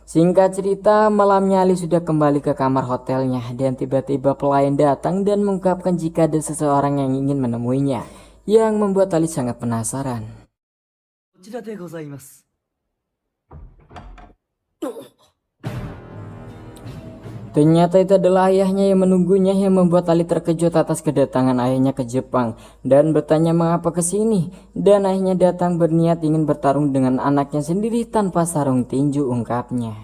Singkat cerita, malamnya Ali sudah kembali ke kamar hotelnya dan tiba-tiba pelayan datang dan mengungkapkan jika ada seseorang yang ingin menemuinya, yang membuat Ali sangat penasaran. Ternyata itu adalah ayahnya yang menunggunya, yang membuat Ali terkejut atas kedatangan ayahnya ke Jepang dan bertanya mengapa ke sini. Dan ayahnya datang berniat ingin bertarung dengan anaknya sendiri tanpa sarung tinju, ungkapnya.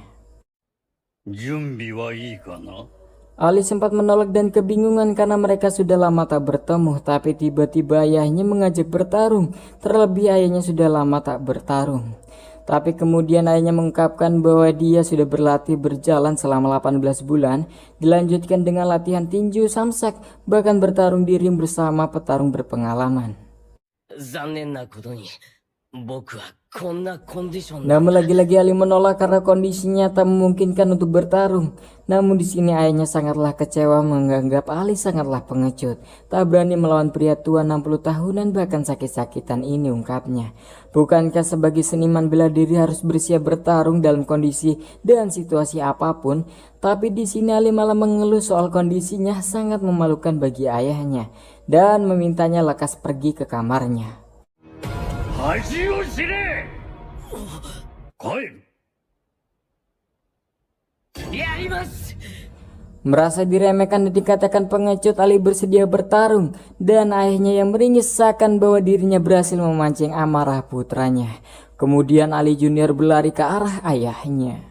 Ali sempat menolak dan kebingungan karena mereka sudah lama tak bertemu, tapi tiba-tiba ayahnya mengajak bertarung. Terlebih ayahnya sudah lama tak bertarung. Tapi kemudian ayahnya mengungkapkan bahwa dia sudah berlatih berjalan selama 18 bulan, dilanjutkan dengan latihan tinju samsak, bahkan bertarung di ring bersama petarung berpengalaman. Namun lagi-lagi Ali menolak karena kondisinya tak memungkinkan untuk bertarung. Namun di sini ayahnya sangatlah kecewa, menganggap Ali sangatlah pengecut, tak berani melawan pria tua 60 tahunan bahkan sakit-sakitan ini, ungkapnya. Bukankah sebagai seniman bela diri harus bersiap bertarung dalam kondisi dan situasi apapun? Tapi di sini Ali malah mengeluh soal kondisinya sangat memalukan bagi ayahnya dan memintanya lekas pergi ke kamarnya. Merasa diremehkan dan dikatakan pengecut, Ali bersedia bertarung dan ayahnya yang meringis seakan bahwa dirinya berhasil memancing amarah putranya. Kemudian Ali Junior berlari ke arah ayahnya.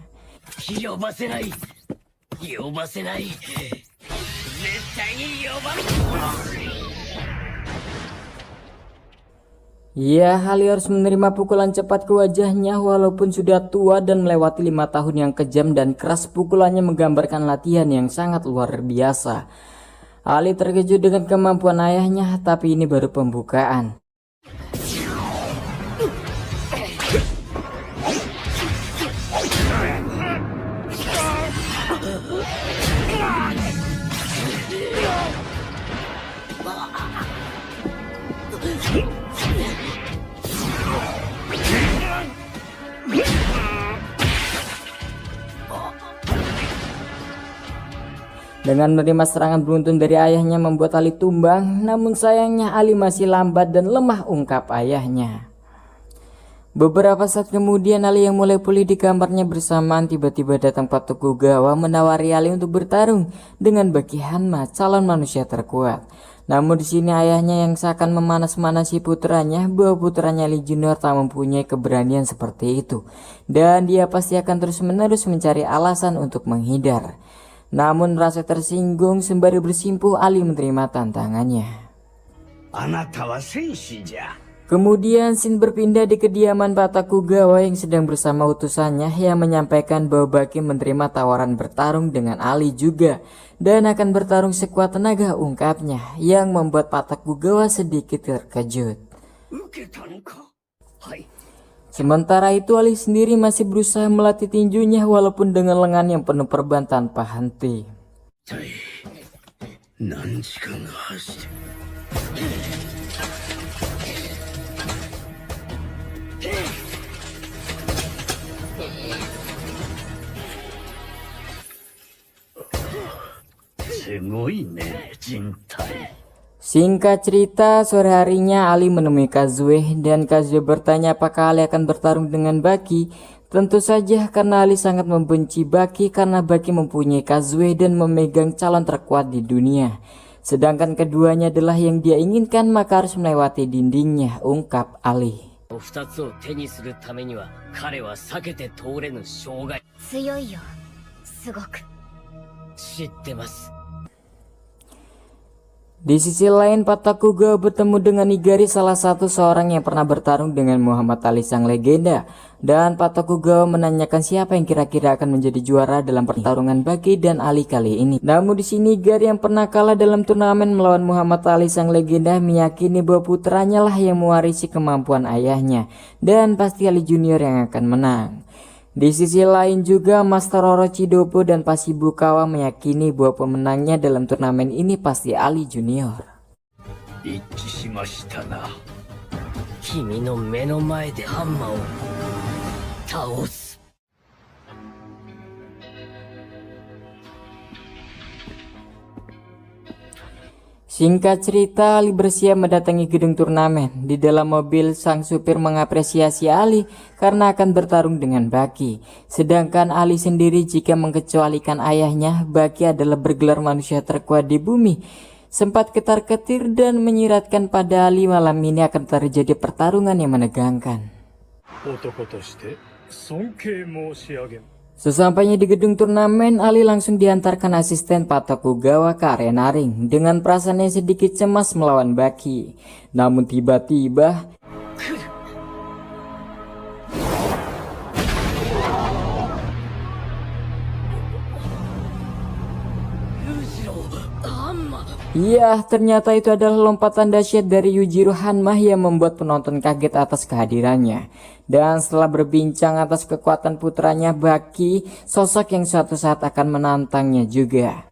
Ya, Ali harus menerima pukulan cepat ke wajahnya walaupun sudah tua dan melewati 5 tahun yang kejam dan keras. Pukulannya menggambarkan latihan yang sangat luar biasa. Ali terkejut dengan kemampuan ayahnya, tapi ini baru pembukaan. Dengan menerima serangan beruntun dari ayahnya membuat Ali tumbang, namun sayangnya Ali masih lambat dan lemah, ungkap ayahnya. Beberapa saat kemudian Ali yang mulai pulih di kamarnya bersamaan tiba-tiba datang Pak Tokugawa menawari Ali untuk bertarung dengan Baki Hanma, calon manusia terkuat. Namun di sini ayahnya yang seakan memanas-manasi putranya bahwa putranya Ali Junior tak mempunyai keberanian seperti itu dan dia pasti akan terus-menerus mencari alasan untuk menghindar. Namun rasa tersinggung sembari bersimpuh, Ali menerima tantangannya. Kemudian scene berpindah di kediaman Pak Tokugawa yang sedang bersama utusannya yang menyampaikan bahwa Baki menerima tawaran bertarung dengan Ali juga dan akan bertarung sekuat tenaga, ungkapnya, yang membuat Pak Tokugawa sedikit terkejut. Sementara itu Ali sendiri masih berusaha melatih tinjunya walaupun dengan lengan yang penuh perban tanpa henti. 何時間が走って すごいね、人体。 Singkat cerita, sore harinya Ali menemui Kazue dan Kazue bertanya apakah Ali akan bertarung dengan Baki. Tentu saja karena Ali sangat membenci Baki karena Baki mempunyai Kazue dan memegang calon terkuat di dunia. Sedangkan keduanya adalah yang dia inginkan, maka harus melewati dindingnya, ungkap Ali. 2つを手にするためには彼は避けて通れぬ障害。強いよ、すごく。知ってます。 Di sisi lain, Patakugawa bertemu dengan Nigari, salah satu seorang yang pernah bertarung dengan Muhammad Ali sang legenda. Dan Patakugawa menanyakan siapa yang kira-kira akan menjadi juara dalam pertarungan Baki dan Ali kali ini. Namun di sini Nigari yang pernah kalah dalam turnamen melawan Muhammad Ali sang legenda meyakini bahwa putranya lah yang mewarisi kemampuan ayahnya dan pasti Ali Junior yang akan menang. Di sisi lain juga Master Orochi Doppo dan Pashibukawa meyakini bahwa pemenangnya dalam turnamen ini pasti Ali Junior. 一致しましたな。君の目の前でハンマーを倒す。 Singkat cerita, Ali bersiap mendatangi gedung turnamen. Di dalam mobil, sang supir mengapresiasi Ali karena akan bertarung dengan Baki. Sedangkan Ali sendiri jika mengecualikan ayahnya, Baki adalah bergelar manusia terkuat di bumi. Sempat ketar-ketir dan menyiratkan pada Ali malam ini akan terjadi pertarungan yang menegangkan. Sesampainya di gedung turnamen, Ali langsung diantarkan asisten Patakugawa ke arena ring dengan perasaan yang sedikit cemas melawan Baki. Namun tiba-tiba ya, ternyata itu adalah lompatan dahsyat dari Yujiro Hanma yang membuat penonton kaget atas kehadirannya. Dan setelah berbincang atas kekuatan putranya Baki, sosok yang suatu saat akan menantangnya juga.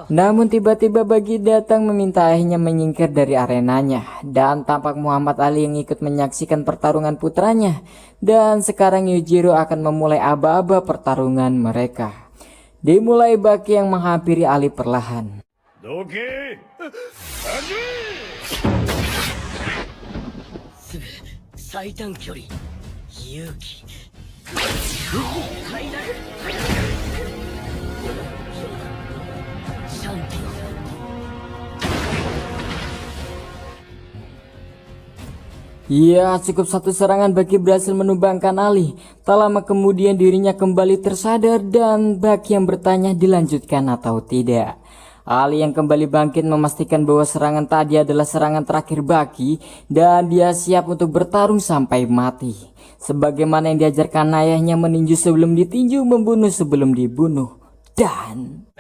Namun tiba-tiba Baki datang meminta ayahnya menyingkir dari arenanya. Dan tampak Muhammad Ali yang ikut menyaksikan pertarungan putranya. Dan sekarang Yujiro akan memulai aba-aba pertarungan mereka. Dimulai Baki yang menghampiri Ali perlahan. どけすぐ最短距離勇気チャンピオン Ya, cukup satu serangan Baki berhasil menumbangkan Ali. Tak lama kemudian dirinya kembali tersadar dan Baki yang bertanya dilanjutkan atau tidak. Ali yang kembali bangkit memastikan bahwa serangan tadi adalah serangan terakhir Baki dan dia siap untuk bertarung sampai mati. Sebagaimana yang diajarkan ayahnya, meninju sebelum ditinju, membunuh sebelum dibunuh. Dan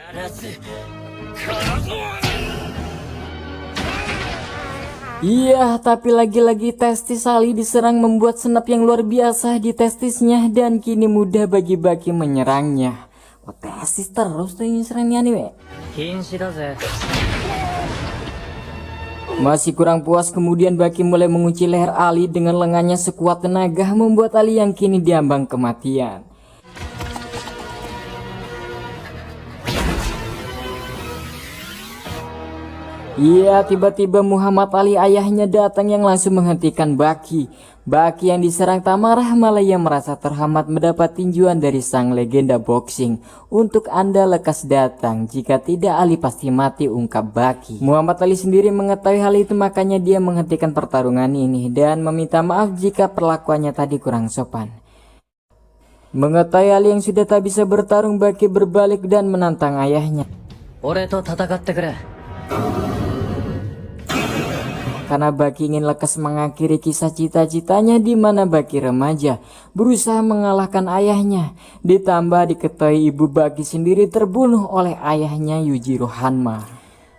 iya, tapi lagi-lagi testis Ali diserang membuat senap yang luar biasa di testisnya dan kini mudah bagi Baki menyerangnya. Oh, testis terus tuh yang serangnya nih, we. Masih kurang puas, kemudian Baki mulai mengunci leher Ali dengan lengannya sekuat tenaga, membuat Ali yang kini diambang kematian. Iya, tiba-tiba Muhammad Ali ayahnya datang yang langsung menghentikan Baki. Baki yang diserang tak marah, malah ia merasa terhambat mendapat tinjuan dari sang legenda boxing. Untuk Anda lekas datang, jika tidak Ali pasti mati, ungkap Baki. Muhammad Ali sendiri mengetahui hal itu, makanya dia menghentikan pertarungan ini dan meminta maaf jika perlakuannya tadi kurang sopan. Mengetahui Ali yang sudah tak bisa bertarung, Baki berbalik dan menantang ayahnya. Karena Baki ingin lekas mengakhiri kisah cita-citanya di mana Baki remaja berusaha mengalahkan ayahnya. Ditambah diketahui ibu Baki sendiri terbunuh oleh ayahnya Yujiro Hanma.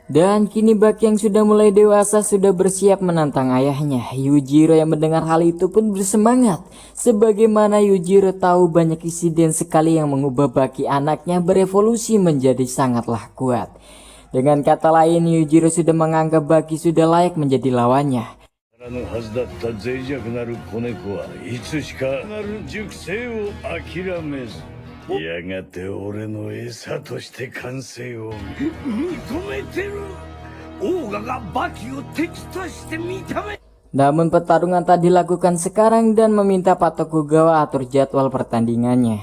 Dan kini Baki yang sudah mulai dewasa sudah bersiap menantang ayahnya. Yujiro yang mendengar hal itu pun bersemangat. Sebagaimana Yujiro tahu banyak insiden sekali yang mengubah Baki anaknya berevolusi menjadi sangatlah kuat. Dengan kata lain, Yujiro sudah menganggap Baki sudah layak menjadi lawannya. のはずだった脆弱なる子猫はいつしかなる熟成を諦めずやがて俺の餌として完成を認めてる。オーガがバキを敵として認め。 Namun pertarungan tak dilakukan sekarang dan meminta Pak Tokugawa atur jadwal pertandingannya.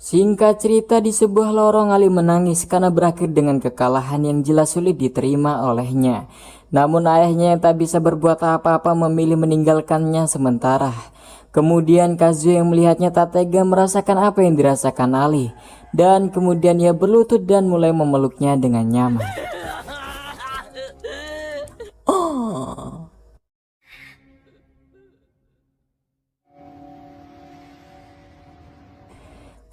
Singkat cerita, di sebuah lorong Ali menangis karena berakhir dengan kekalahan yang jelas sulit diterima olehnya. Namun ayahnya yang tak bisa berbuat apa-apa memilih meninggalkannya sementara. Kemudian Kazuo yang melihatnya tak tega merasakan apa yang dirasakan Ali. Dan kemudian ia berlutut dan mulai memeluknya dengan nyaman.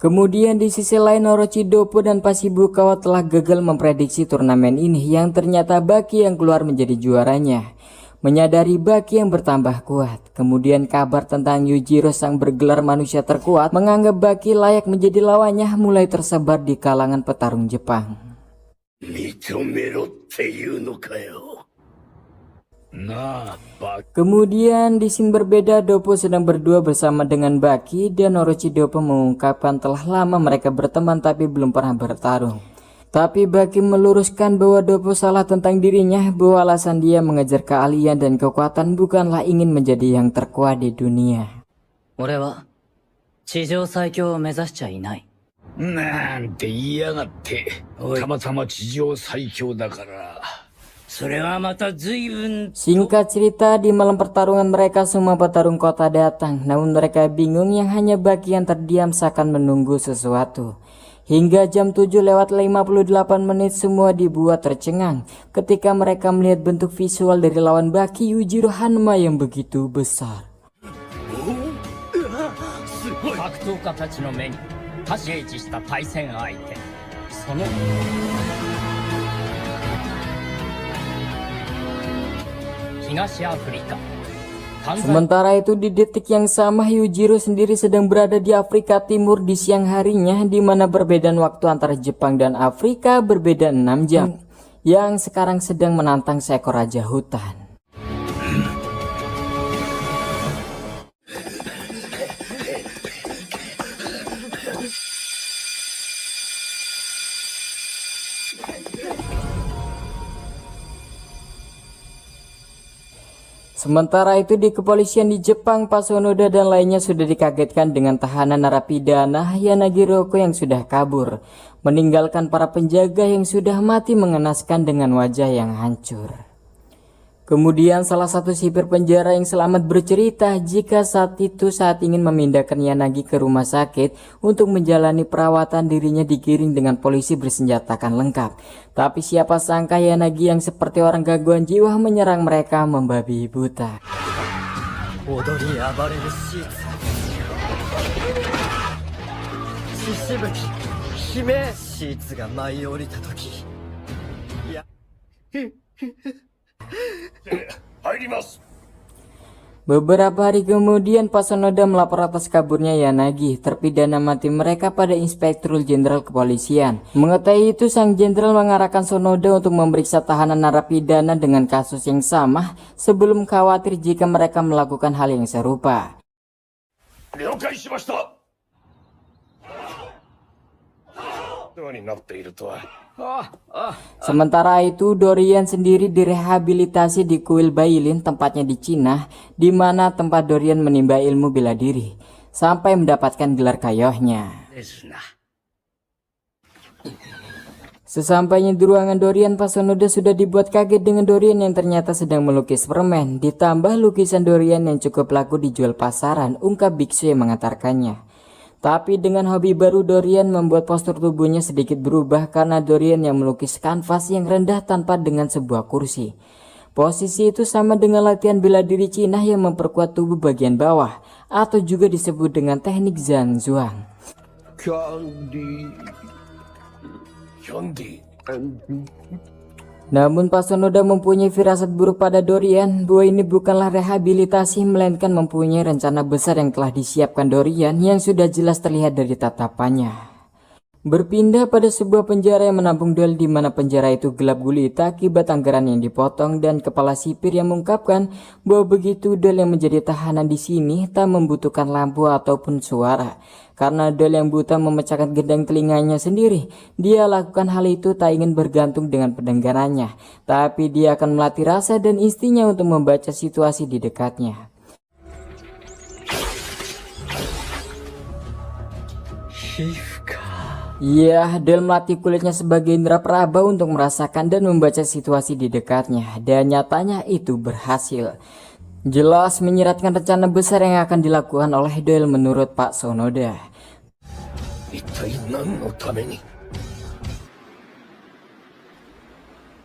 Kemudian di sisi lain Orochi Doppo dan Pashibukawa telah gagal memprediksi turnamen ini yang ternyata Baki yang keluar menjadi juaranya. Menyadari Baki yang bertambah kuat, kemudian kabar tentang Yujiro sang bergelar manusia terkuat menganggap Baki layak menjadi lawannya mulai tersebar di kalangan petarung Jepang. Kemudian di scene berbeda Doppo sedang berdua bersama dengan Baki dan Orochi Doppo mengungkapkan telah lama mereka berteman tapi belum pernah bertarung. Tapi Baki meluruskan bahwa Doppo salah tentang dirinya, bahwa alasan dia mengejar keahlian dan kekuatan bukanlah ingin menjadi yang terkuat di dunia. 俺は地上最強を目指しちゃいない。なんて言いやがってたまたま地上最強だからそれはまた随分。 Singkat cerita, di malam pertarungan mereka semua petarung kota datang, namun mereka bingung yang hanya Baki yang terdiam seakan menunggu sesuatu. Hingga jam 7:58 semua dibuat tercengang ketika mereka melihat bentuk visual dari lawan Baki Yujiro Hanma yang begitu besar. 格闘家たちの目に立ち位置した対戦相手、その東アフリカ。 Sementara itu di detik yang sama Yujiro sendiri sedang berada di Afrika Timur di siang harinya, di mana perbedaan waktu antara Jepang dan Afrika berbeda 6 jam, yang sekarang sedang menantang seekor raja hutan. Sementara itu di kepolisian di Jepang, Pak Sonoda dan lainnya sudah dikagetkan dengan tahanan narapidana Yanagi Roko yang sudah kabur, meninggalkan para penjaga yang sudah mati mengenaskan dengan wajah yang hancur. Kemudian salah satu sipir penjara yang selamat bercerita jika saat ingin memindahkan Yanagi ke rumah sakit untuk menjalani perawatan, dirinya digiring dengan polisi bersenjatakan lengkap. Tapi siapa sangka Yanagi yang seperti orang gangguan jiwa menyerang mereka membabi buta. Beberapa hari kemudian Pak Sonoda melapor atas kaburnya Yanagi, terpidana mati mereka, pada Inspektur Jenderal Kepolisian. Mengetahui itu, sang jenderal mengarahkan Sonoda untuk memeriksa tahanan narapidana dengan kasus yang sama sebelum khawatir jika mereka melakukan hal yang serupa. Sementara itu Dorian sendiri direhabilitasi di kuil Bailin, tempatnya di Cina, di mana tempat Dorian menimba ilmu bela diri sampai mendapatkan gelar kayohnya. Sesampainya di ruangan Dorian, Pak Sonoda sudah dibuat kaget dengan Dorian yang ternyata sedang melukis permen. Ditambah lukisan Dorian yang cukup laku dijual pasaran, ungkap biksu yang mengantarkannya. Tapi dengan hobi baru Dorian membuat postur tubuhnya sedikit berubah karena Dorian yang melukis kanvas yang rendah tanpa dengan sebuah kursi. Posisi itu sama dengan latihan bela diri Cina yang memperkuat tubuh bagian bawah, atau juga disebut dengan teknik Zhangzuang. Namun Pak Sonoda mempunyai firasat buruk pada Dorian bahwa ini bukanlah rehabilitasi, melainkan mempunyai rencana besar yang telah disiapkan Dorian yang sudah jelas terlihat dari tatapannya. Berpindah pada sebuah penjara yang menampung duel, di mana penjara itu gelap gulita akibat anggaran yang dipotong, dan kepala sipir yang mengungkapkan bahwa begitu duel yang menjadi tahanan di sini tak membutuhkan lampu ataupun suara, karena duel yang buta memecahkan gendang telinganya sendiri. Dia lakukan hal itu tak ingin bergantung dengan pendengarannya, tapi dia akan melatih rasa dan instingnya untuk membaca situasi di dekatnya. Ya, Del melatih kulitnya sebagai indera peraba untuk merasakan dan membaca situasi di dekatnya, dan nyatanya itu berhasil. Jelas menyiratkan rencana besar yang akan dilakukan oleh Del menurut Pak Sonoda.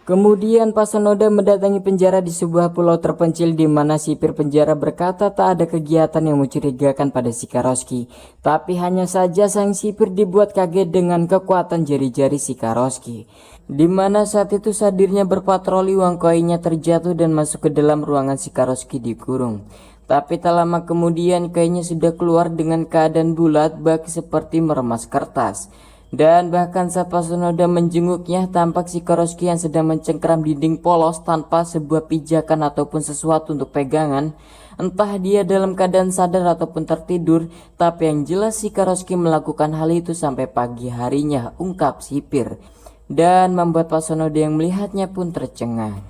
Kemudian Pak Sonoda mendatangi penjara di sebuah pulau terpencil, di mana sipir penjara berkata tak ada kegiatan yang mencurigakan pada Shikoroski. Tapi hanya saja sang sipir dibuat kaget dengan kekuatan jari-jari Shikoroski. Di mana saat itu sadirnya berpatroli, uang koinnya terjatuh dan masuk ke dalam ruangan Shikoroski dikurung. Tapi tak lama kemudian koinnya sudah keluar dengan keadaan bulat bak seperti meremas kertas. Dan bahkan saat Pak Sonoda menjenguknya, tampak Shikoroski yang sedang mencengkeram dinding polos tanpa sebuah pijakan ataupun sesuatu untuk pegangan. Entah dia dalam keadaan sadar ataupun tertidur, tapi yang jelas Shikoroski melakukan hal itu sampai pagi harinya, ungkap sipir. Dan membuat Pak Sonoda yang melihatnya pun tercengang.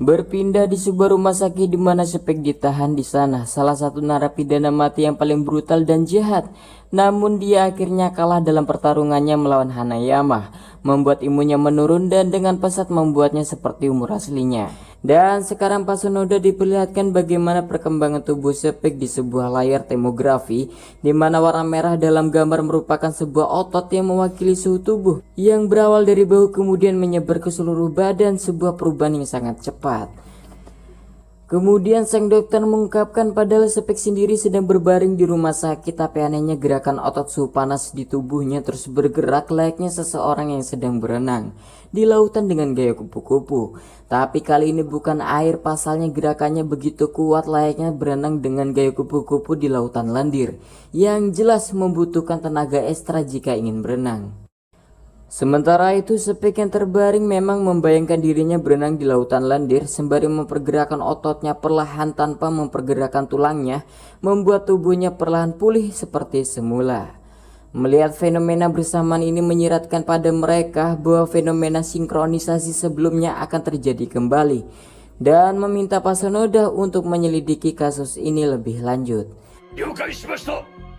Berpindah di sebuah rumah sakit di mana Sepik ditahan di sana, salah satu narapidana mati yang paling brutal dan jahat. Namun dia akhirnya kalah dalam pertarungannya melawan Hanayama, membuat imunnya menurun dan dengan pesat membuatnya seperti umur aslinya. Dan sekarang Pak Sonoda diperlihatkan bagaimana perkembangan tubuh Sepik di sebuah layar termografi, di mana warna merah dalam gambar merupakan sebuah otot yang mewakili suhu tubuh yang berawal dari bahu kemudian menyebar ke seluruh badan, sebuah perubahan yang sangat cepat. Kemudian sang dokter mengungkapkan padahal Sepik sendiri sedang berbaring di rumah sakit, tapi anehnya gerakan otot suhu panas di tubuhnya terus bergerak layaknya seseorang yang sedang berenang di lautan dengan gaya kupu-kupu. Tapi kali ini bukan air, pasalnya gerakannya begitu kuat layaknya berenang dengan gaya kupu-kupu di lautan lendir, yang jelas membutuhkan tenaga ekstra jika ingin berenang. Sementara itu Sepik yang terbaring memang membayangkan dirinya berenang di lautan lendir sembari mempergerakkan ototnya perlahan tanpa mempergerakkan tulangnya, membuat tubuhnya perlahan pulih seperti semula. Melihat fenomena bersamaan ini menyiratkan pada mereka bahwa fenomena sinkronisasi sebelumnya akan terjadi kembali, dan meminta Pak Sonoda untuk menyelidiki kasus ini lebih lanjut. 了解しました。